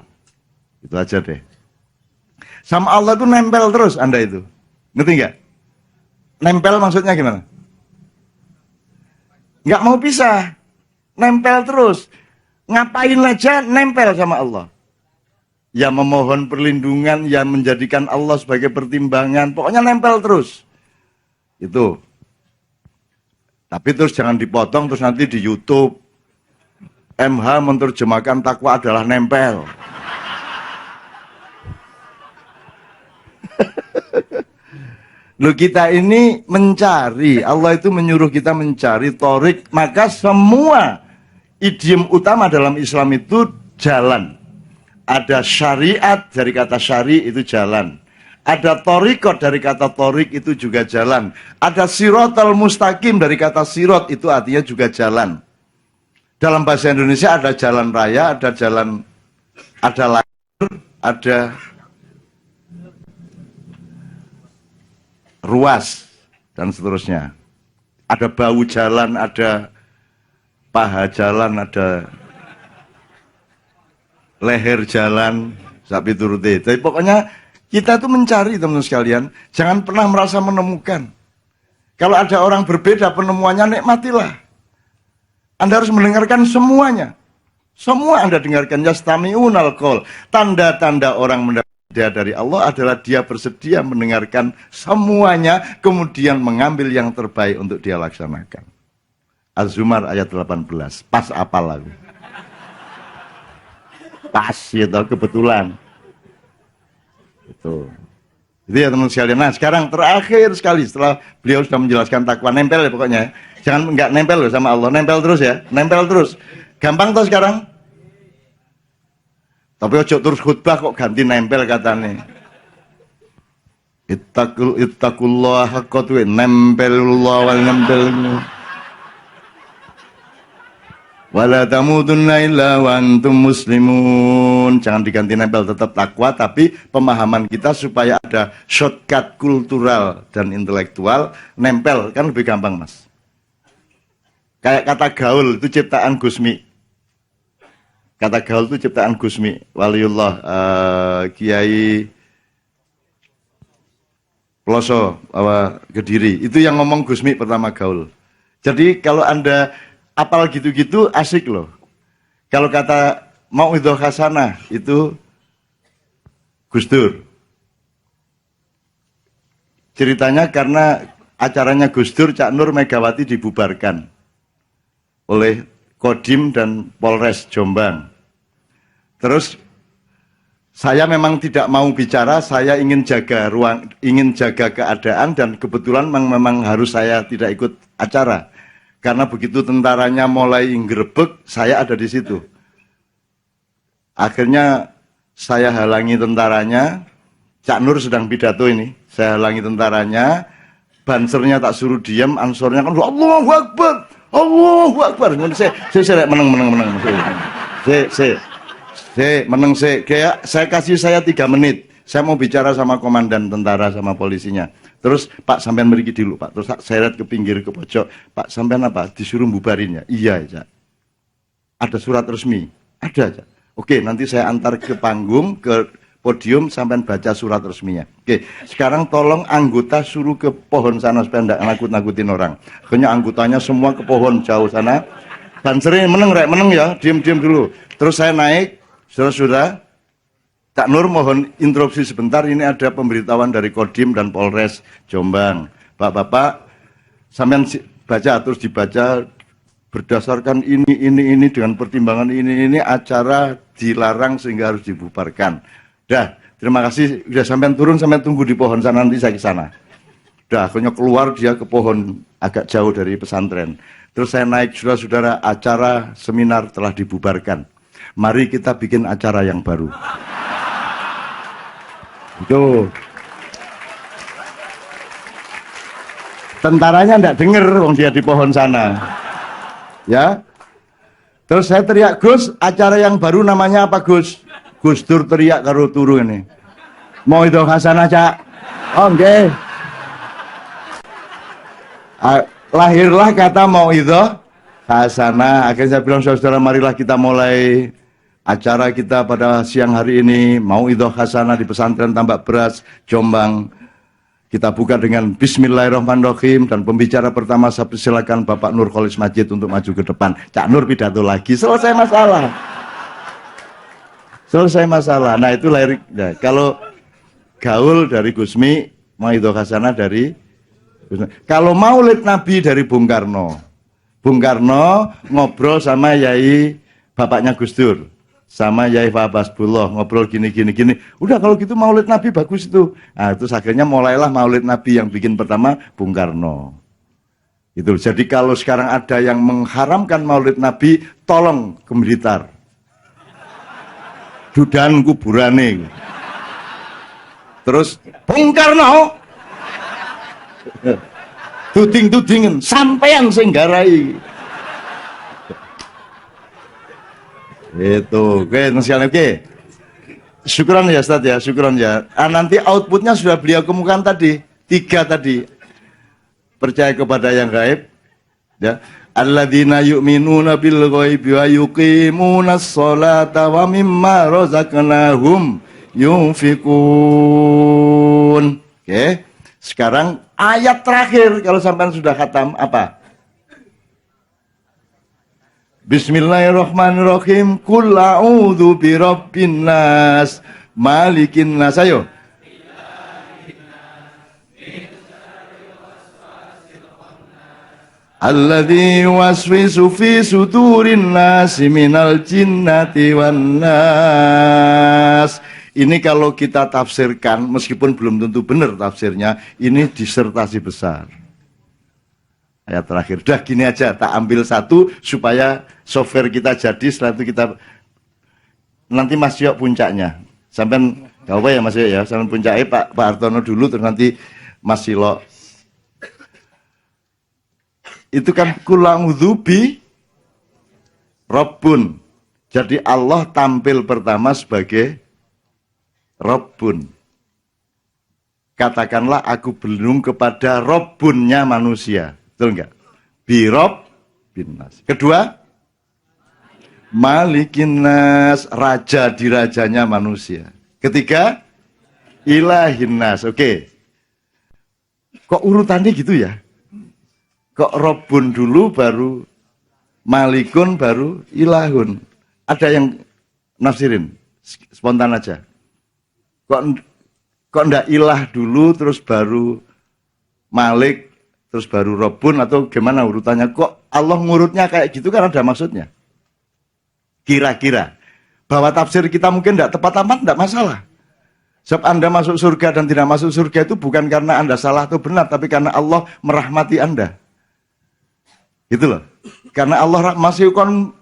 Itu aja deh. Sama Allah itu nempel terus Anda itu. Ngerti nggak? Nempel maksudnya gimana? nggak mau pisah, nempel terus. Ngapain aja nempel sama Allah. Ya memohon perlindungan, ya menjadikan Allah sebagai pertimbangan, pokoknya nempel terus. Itu. Tapi terus jangan dipotong, terus nanti di YouTube MH menerjemahkan takwa adalah nempel. Loh, kita ini mencari, Allah itu menyuruh kita mencari torik, maka semua idiom utama dalam Islam itu jalan. Ada syariat, dari kata syari itu jalan. Ada torikot, dari kata torik itu juga jalan. Ada siratal mustaqim, dari kata sirot itu artinya juga jalan. Dalam bahasa Indonesia ada jalan raya, ada jalan, ada lajur, ada ruas, dan seterusnya. Ada bau jalan, ada paha jalan, ada leher jalan, sapi turute. Tapi pokoknya kita tuh mencari, teman-teman sekalian, jangan pernah merasa menemukan. Kalau ada orang berbeda penemuannya, nikmatilah. Anda harus mendengarkan semuanya. Semua Anda dengarkan. Yastami'unal qaul. Tanda-tanda orang mendapat hidayah dari Allah adalah dia bersedia mendengarkan semuanya, kemudian mengambil yang terbaik untuk dia laksanakan. Az-Zumar ayat 18. Pas apal lagu. Pas gitu, kebetulan. Itu ya teman sekalian. Nah sekarang terakhir sekali setelah beliau sudah menjelaskan takwa, nempel ya pokoknya. Jangan nggak nempel loh sama Allah, nempel terus ya, nempel terus. Gampang toh sekarang. Tapi ojo terus khutbah kok ganti nempel katanya. Ittaqullah haqqa tuqatih, nempelullah wal nempel. Wala tamutunna illa wa antum muslimun. Jangan diganti nempel, tetap takwa, tapi pemahaman kita supaya ada shortcut kultural dan intelektual, nempel kan lebih gampang, Mas. Kayak kata gaul itu ciptaan Gusmi. Kata gaul itu ciptaan Gusmi, waliullah, Kiai Ploso, Kediri. Itu yang ngomong Gusmi pertama gaul. Jadi kalau Anda apal gitu-gitu asik loh. Kalau kata Mau'idhah Hasanah itu Gus Dur. Ceritanya karena acaranya Gus Dur, Cak Nur Megawati dibubarkan oleh Kodim dan Polres Jombang. Terus saya memang tidak mau bicara, saya ingin jaga ruang, ingin jaga keadaan, dan kebetulan memang harus saya tidak ikut acara. Karena begitu tentaranya mulai nggerebek, saya ada di situ. Akhirnya saya halangi tentaranya, Cak Nur sedang pidato ini, saya halangi tentaranya, bansernya tak suruh diam, ansornya kan Allahu Akbar, Allahu Akbar. Saya menang. Kayak saya kasih 3 menit. Saya mau bicara sama komandan tentara sama polisinya. Terus Pak sampean meriki dulu Pak. Terus saya seret ke pinggir ke pojok. Pak sampean apa? Disuruh bubarin ya? Iya Cak. Ada surat resmi? Ada Cak. Oke, nanti saya antar ke panggung, ke podium, sampean baca surat resminya. Oke, sekarang tolong anggota suruh ke pohon sana supaya enggak nakut-nakutin orang. Akhirnya anggotanya semua ke pohon jauh sana. Dan sering meneng ya, diam-diam dulu. Terus saya naik, saudara-saudara, Cak Nur mohon interupsi sebentar, ini ada pemberitahuan dari Kodim dan Polres Jombang. Bapak-bapak, sampean baca, terus dibaca berdasarkan ini dengan pertimbangan ini acara dilarang sehingga harus dibubarkan. Dah, terima kasih, udah sampean turun, sampean tunggu di pohon sana, nanti saya ke sana. Dah, akhirnya keluar dia ke pohon agak jauh dari pesantren. Terus saya naik, saudara-saudara, acara seminar telah dibubarkan. Mari kita bikin acara yang baru. Itu tentaranya enggak denger wong dia di pohon sana. Ya. Terus saya teriak, "Gus, acara yang baru namanya apa, Gus?" Gus Dur teriak karo turu ini. Mau'idhah Hasanah, Cak. Oh, nggih. Lahirlah kata Mau'idhah Hasanah. Akhirnya saya bilang, saudara, marilah kita mulai acara kita pada siang hari ini, Mau'idhah Hasanah di pesantren Tambak Beras, Jombang. Kita buka dengan Bismillahirrahmanirrahim dan pembicara pertama saya persilakan Bapak Nur Kholis Majid untuk maju ke depan. Cak Nur pidato lagi, selesai masalah. Selesai masalah. Nah itu liriknya. Kalau gaul dari Gusmi, Mauidho Hasanah dari Gusmi. Kalau Maulid Nabi dari Bung Karno. Bung Karno ngobrol sama Yai bapaknya Gus Dur, sama Yai Fabasbullah, ngobrol gini. Udah kalau gitu Maulid Nabi bagus itu. Nah itu akhirnya mulailah Maulid Nabi yang bikin pertama Bung Karno. Itu. Jadi kalau sekarang ada yang mengharamkan Maulid Nabi, tolong ke Blitar. Dudan kuburane. Terus Bung Karno tuding-tudingen sampean sing garai. Itu, oke, oke. Syukuran ya Ustaz ya, syukuran ya. Nanti outputnya sudah beliau kemukakan tadi, 3 tadi. Percaya kepada yang gaib, ya. Alladzina yu'minuna bil ghaibi wa yuqimunas sholata wa mimma razaqnahum yunfikun. Oke. Sekarang ayat terakhir kalau sampean sudah khatam apa? Bismillahirrahmanirrahim. Qul a'udzu birabbin nas, malikin nas. Ayo. Alladzi waswisu fi sudurin nasi minal jinnati wan nas. Ini kalau kita tafsirkan, meskipun belum tentu benar tafsirnya, ini disertasi besar. Ayat terakhir. Udah gini aja, tak ambil satu supaya software kita jadi, setelah itu kita nanti Mas Yok puncaknya. Sampai gak apa ya Mas Yok ya, sampai puncaknya Pak Hartono dulu, terus nanti Mas Silo. Itu kan kulangudzubi Rabbun. Jadi Allah tampil pertama sebagai Rabbun. Katakanlah aku berlindung kepada Rabbunnya manusia. Betul enggak? Birob bin nas. Kedua, Malikin nas, raja dirajanya manusia. Ketiga, Ilahin nas. Oke. Kok urutannya gitu ya? Kok Rabbun dulu baru Malikun baru Ilahun? Ada yang nafsirin? Spontan aja. Kok ndak ilah dulu terus baru Malik terus baru Rabbun atau gimana urutannya? Kok Allah ngurutnya kayak gitu kan ada maksudnya? Kira-kira bahwa tafsir kita mungkin ndak tepat amat ndak masalah. Sebab Anda masuk surga dan tidak masuk surga itu bukan karena Anda salah atau benar, tapi karena Allah merahmati Anda. Gitu loh. Karena Allah masih kon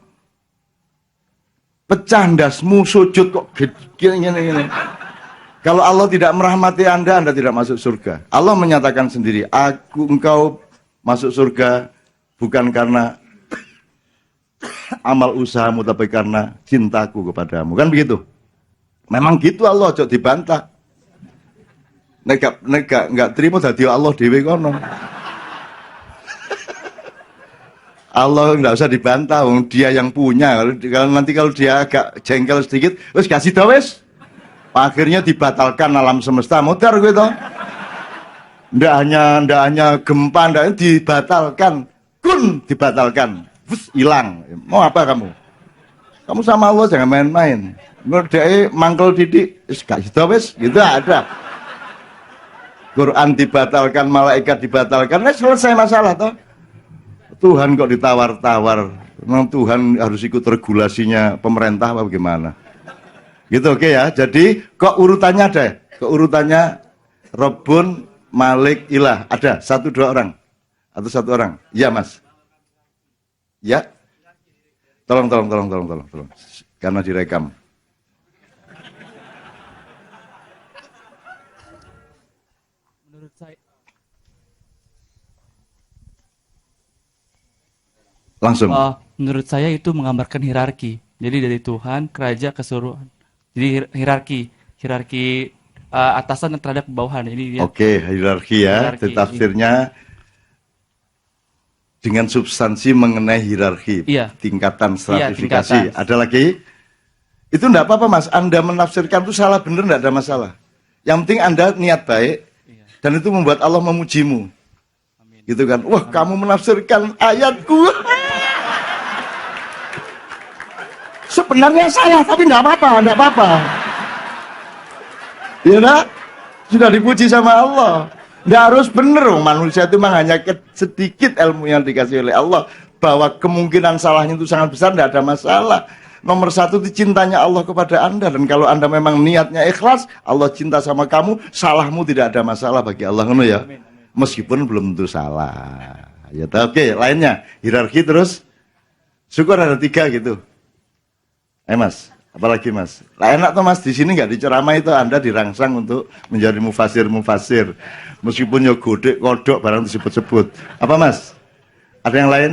pecah ndasmu sujud kok gini. Kalau Allah tidak merahmati Anda tidak masuk surga. Allah menyatakan sendiri, engkau masuk surga bukan karena amal usahamu, tapi karena cintaku kepadamu. Kan begitu? Memang gitu Allah, cok dibantah. Nggak terima dadi Allah dhewe kono. Allah nggak usah dibantah, dia yang punya. Kalau dia agak jengkel sedikit, wes kasih tau wes. Akhirnya dibatalkan alam semesta, muter gitu. Ndak hanya gempa, ndak dibatalkan, kun dibatalkan, hilang. Mau apa kamu? Kamu sama Allah jangan main-main. Ngedai mangkel didik, kasih tau wes, gitu ada. Quran dibatalkan, malaikat dibatalkan, selesai masalah toh. Tuhan kok ditawar-tawar, memang Tuhan harus ikut regulasinya pemerintah apa bagaimana? Gitu oke ya. Jadi kok urutannya ada? Keurutannya Rabbun, Malik, Ilah. Ada 1-2 orang atau 1 orang? Ya Mas. Ya. Tolong. Karena direkam.
Menurut saya
Langsung.
menurut saya itu menggambarkan hierarki. Jadi dari Tuhan, Raja, keseluruhan. Jadi hierarki atasan terhadap bawahan. Ini dia.
Oke, hierarki ya.
Hierarki.
Tafsirnya dengan substansi mengenai hierarki,
Iya.
tingkatan stratifikasi.
tingkatan.
Ada lagi? Itu enggak apa-apa Mas. Anda menafsirkan itu salah benar enggak ada masalah. Yang penting Anda niat baik.
Iya.
Dan itu membuat Allah memujimu. Gitu kan. Wah, kamu menafsirkan ayatku. Sebenarnya salah, tapi enggak apa-apa, enggak apa-apa. Ya nak? Sudah dipuji sama Allah. Enggak harus bener. Manusia itu memang hanya sedikit ilmu yang dikasih oleh Allah. Bahwa kemungkinan salahnya itu sangat besar, enggak ada masalah. Nomor satu itu cintanya Allah kepada Anda. Dan kalau Anda memang niatnya ikhlas, Allah cinta sama kamu, salahmu tidak ada masalah bagi Allah. Ya? Meskipun belum tentu salah. Ya, oke, lainnya. Hierarki terus. Syukur ada 3 gitu. Mas, apalagi Mas? Lah enak tuh Mas, di sini nggak diceramai itu Anda dirangsang untuk menjadi mufasir. Meskipun ya godek, kodok, barang disebut-sebut. Apa Mas? Ada yang lain?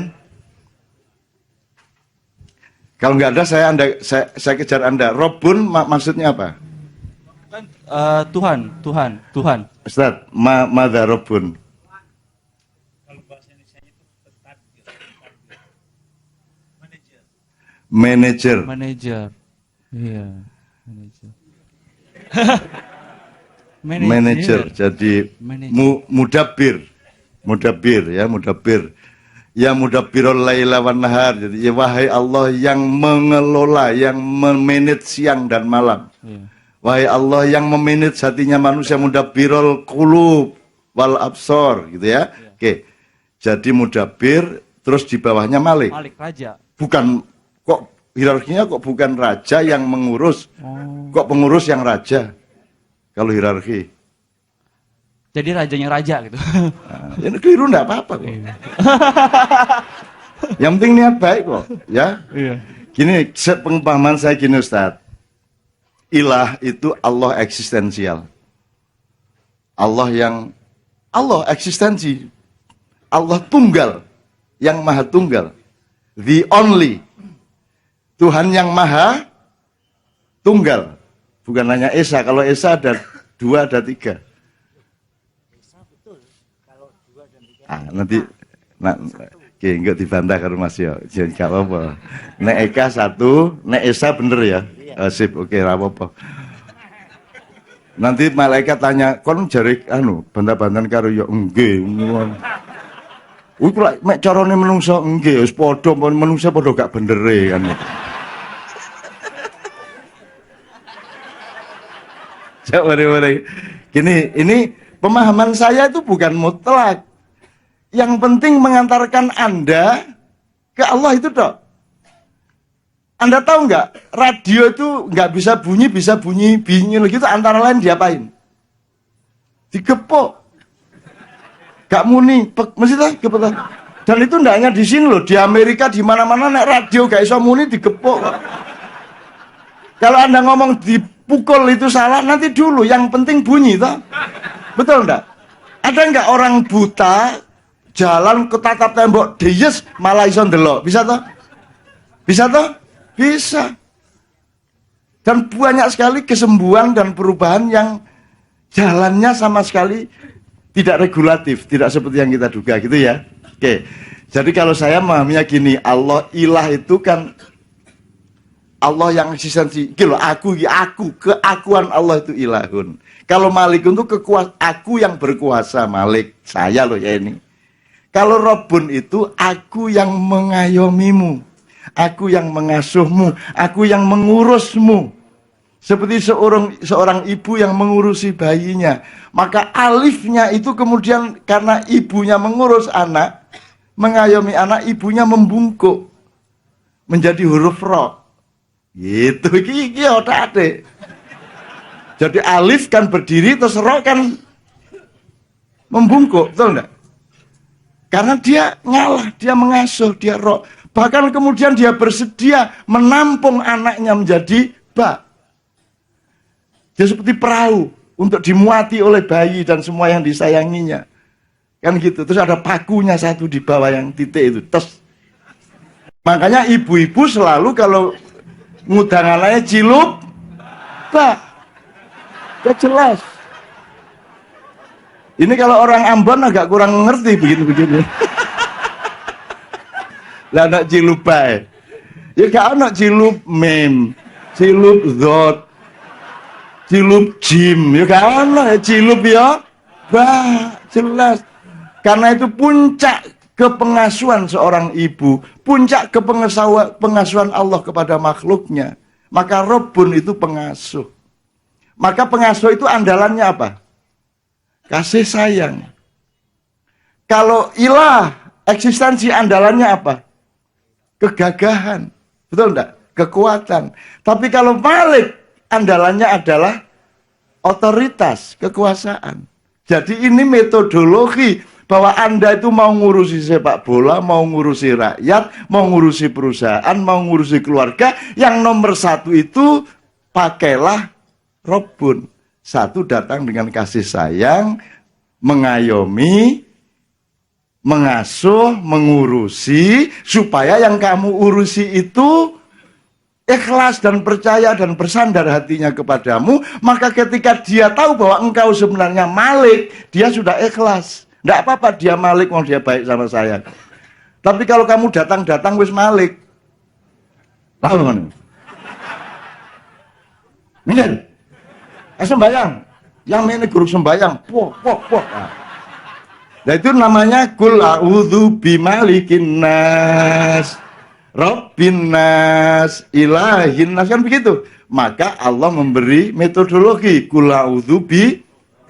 Kalau nggak ada, saya kejar Anda. Robun maksudnya apa?
Tuhan.
Ustaz, madza Robun?
Kalau bahasa Indonesia itu
Manager.
Iya, manajer.
Manager. Jadi mudabbir ya, mudabbir. Ya mudabbirul laila wan nahar. Jadi ya wahai Allah yang mengelola, yang memanage siang dan malam.
Iya.
Wahai Allah yang memanage hatinya manusia, mudabbirul qulub wal absor gitu ya.
Iya.
Oke. Jadi mudabbir, terus di bawahnya Malik.
Malik raja.
Bukan kok hierarkinya kok bukan raja yang mengurus.
Oh.
Kok pengurus yang raja? Kalau hierarki.
Jadi rajanya raja gitu.
Nah, ini keliru enggak apa-apa kok. Yang penting niat baik kok, ya.
Iya.
Gini, pengpahaman saya gini Ustaz. Ilah itu Allah eksistensial. Allah eksistensi. Allah tunggal, yang maha tunggal. The only. Tuhan yang maha tunggal. Bukan hanya Esa, kalau Esa ada 2, ada 3. Nanti enggak dibantah karo Mas ya. Jadi enggak apa-apa. Nek Eka 1, nek Esa bener ya. Sip, oke, ora apa-apa. Nanti malaikat tanya, "Kon jare bantah-bantahan karo ya nggih." Kuwi kok mek carane menungso nggih wis padha menungso padha gak benere kan. Jawab-jawab. Gini, ini pemahaman saya itu bukan mutlak. Yang penting mengantarkan Anda ke Allah itu dok. Anda tahu nggak, radio itu nggak bisa bunyi gitu, antara lain diapain? Digepok. Gak muni, mesti lah gepok. Dan itu nggak hanya di sini loh, di Amerika di mana-mana nek radio gak iso muni digepok. Kalau Anda ngomong dipukul itu salah, nanti dulu yang penting bunyi toh. Betul enggak? Ada nggak orang buta jalan ke tatap tembok deyes malah iso ndelok? Bisa toh? Bisa toh? Bisa. Dan banyak sekali kesembuhan dan perubahan yang jalannya sama sekali tidak regulatif, tidak seperti yang kita duga gitu ya. Oke. Jadi kalau saya memahaminya gini, Allah ilah itu kan Allah yang eksistensi. Gitu, keakuan Allah itu ilahun. Kalau Malik itu aku yang berkuasa, Malik, saya loh ya ini. Kalau Rabbun itu aku yang mengayomimu, aku yang mengasuhmu, aku yang mengurusmu. Seperti seorang ibu yang mengurusi bayinya. Maka alifnya itu kemudian karena ibunya mengurus anak, mengayomi anak, ibunya membungkuk menjadi huruf ro. Gitu, iki otak deh. Jadi alif kan berdiri, terus ro kan membungkuk, betul enggak? Karena dia ngalah, dia mengasuh, dia ro. Bahkan kemudian dia bersedia menampung anaknya menjadi ba. Dia seperti perahu untuk dimuati oleh bayi dan semua yang disayanginya. Kan gitu. Terus ada pakunya satu di bawah yang titik itu. Terus. Makanya ibu-ibu selalu kalau ngudang anaknya cilup, ba. Ya jelas. Ini kalau orang Ambon agak kurang ngerti begitu-begitu. Lah anak cilup bae. Ya gak anak cilup mem, cilup zot, cilup jim, ya gak anak cilup ya Jelas. Karena itu puncak kepengasuhan seorang ibu, puncak kepengasuhan Allah kepada makhluknya. Maka Rabbun itu pengasuh. Maka pengasuh itu andalannya apa? Kasih sayang. Kalau ilah, eksistensi andalannya apa? Kegagahan. Betul enggak? Kekuatan. Tapi kalau Malik, andalannya adalah otoritas, kekuasaan. Jadi ini metodologi bahwa Anda itu mau ngurusi sepak bola, mau ngurusi rakyat, mau ngurusi perusahaan, mau ngurusi keluarga, yang nomor satu itu pakailah Rabbun. Satu, datang dengan kasih sayang, mengayomi, mengasuh, mengurusi, supaya yang kamu urusi itu ikhlas dan percaya dan bersandar hatinya kepadamu. Maka ketika dia tahu bahwa engkau sebenarnya Malik, dia sudah ikhlas. Tidak apa-apa dia Malik, mau dia baik sama saya. Tapi kalau kamu datang-datang wis Malik, tahu kan? Mungkin sembayang, yang ini guru sembayang, poh. Nah itu namanya kul a'udzu bimalikin nas, Rabbin nas, ilahin nas, kan begitu. Maka Allah memberi metodologi kul a'udzu bi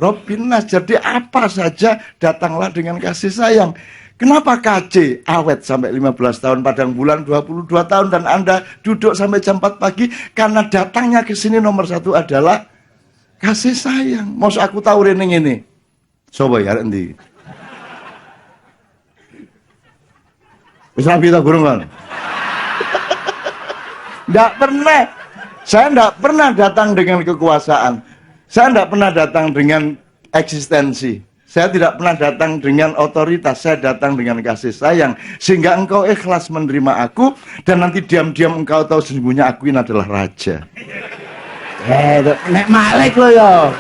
Rabbin nas. Jadi apa saja datanglah dengan kasih sayang. Kenapa KC awet sampai 15 tahun, padang bulan 22 tahun, dan Anda duduk sampai jam 4 pagi? Karena datangnya ke sini nomor satu adalah kasih sayang. Mau aku tahu rening ini. Coba ya nanti. Bisa kita gurung kan? Tidak pernah. Saya tidak pernah datang dengan kekuasaan. Saya tidak pernah datang dengan eksistensi. Saya tidak pernah datang dengan otoritas. Saya datang dengan kasih sayang. Sehingga engkau ikhlas menerima aku. Dan nanti diam-diam engkau tahu sesungguhnya aku ini adalah raja. Nek Malik loh ya.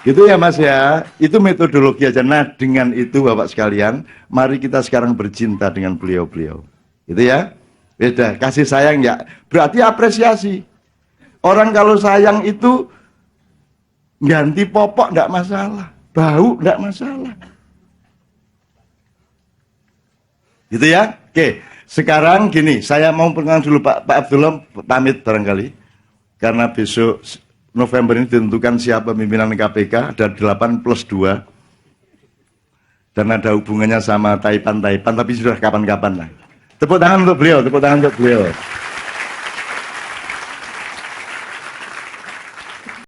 Gitu ya Mas ya. Itu metodologi aja. Nah dengan itu Bapak sekalian, mari kita sekarang bercinta dengan beliau-beliau. Gitu ya. Beda, kasih sayang ya. Berarti apresiasi. Orang kalau sayang itu ganti popok enggak masalah, bau enggak masalah. Gitu ya. Oke, sekarang gini, saya mau perkenalan dulu Pak Abdullah, pamit barangkali. Karena besok November ini ditentukan siapa pimpinan KPK, ada 8+2. Dan ada hubungannya sama Taipan, tapi sudah kapan-kapan lah. Tepuk tangan untuk beliau, tepuk tangan untuk beliau.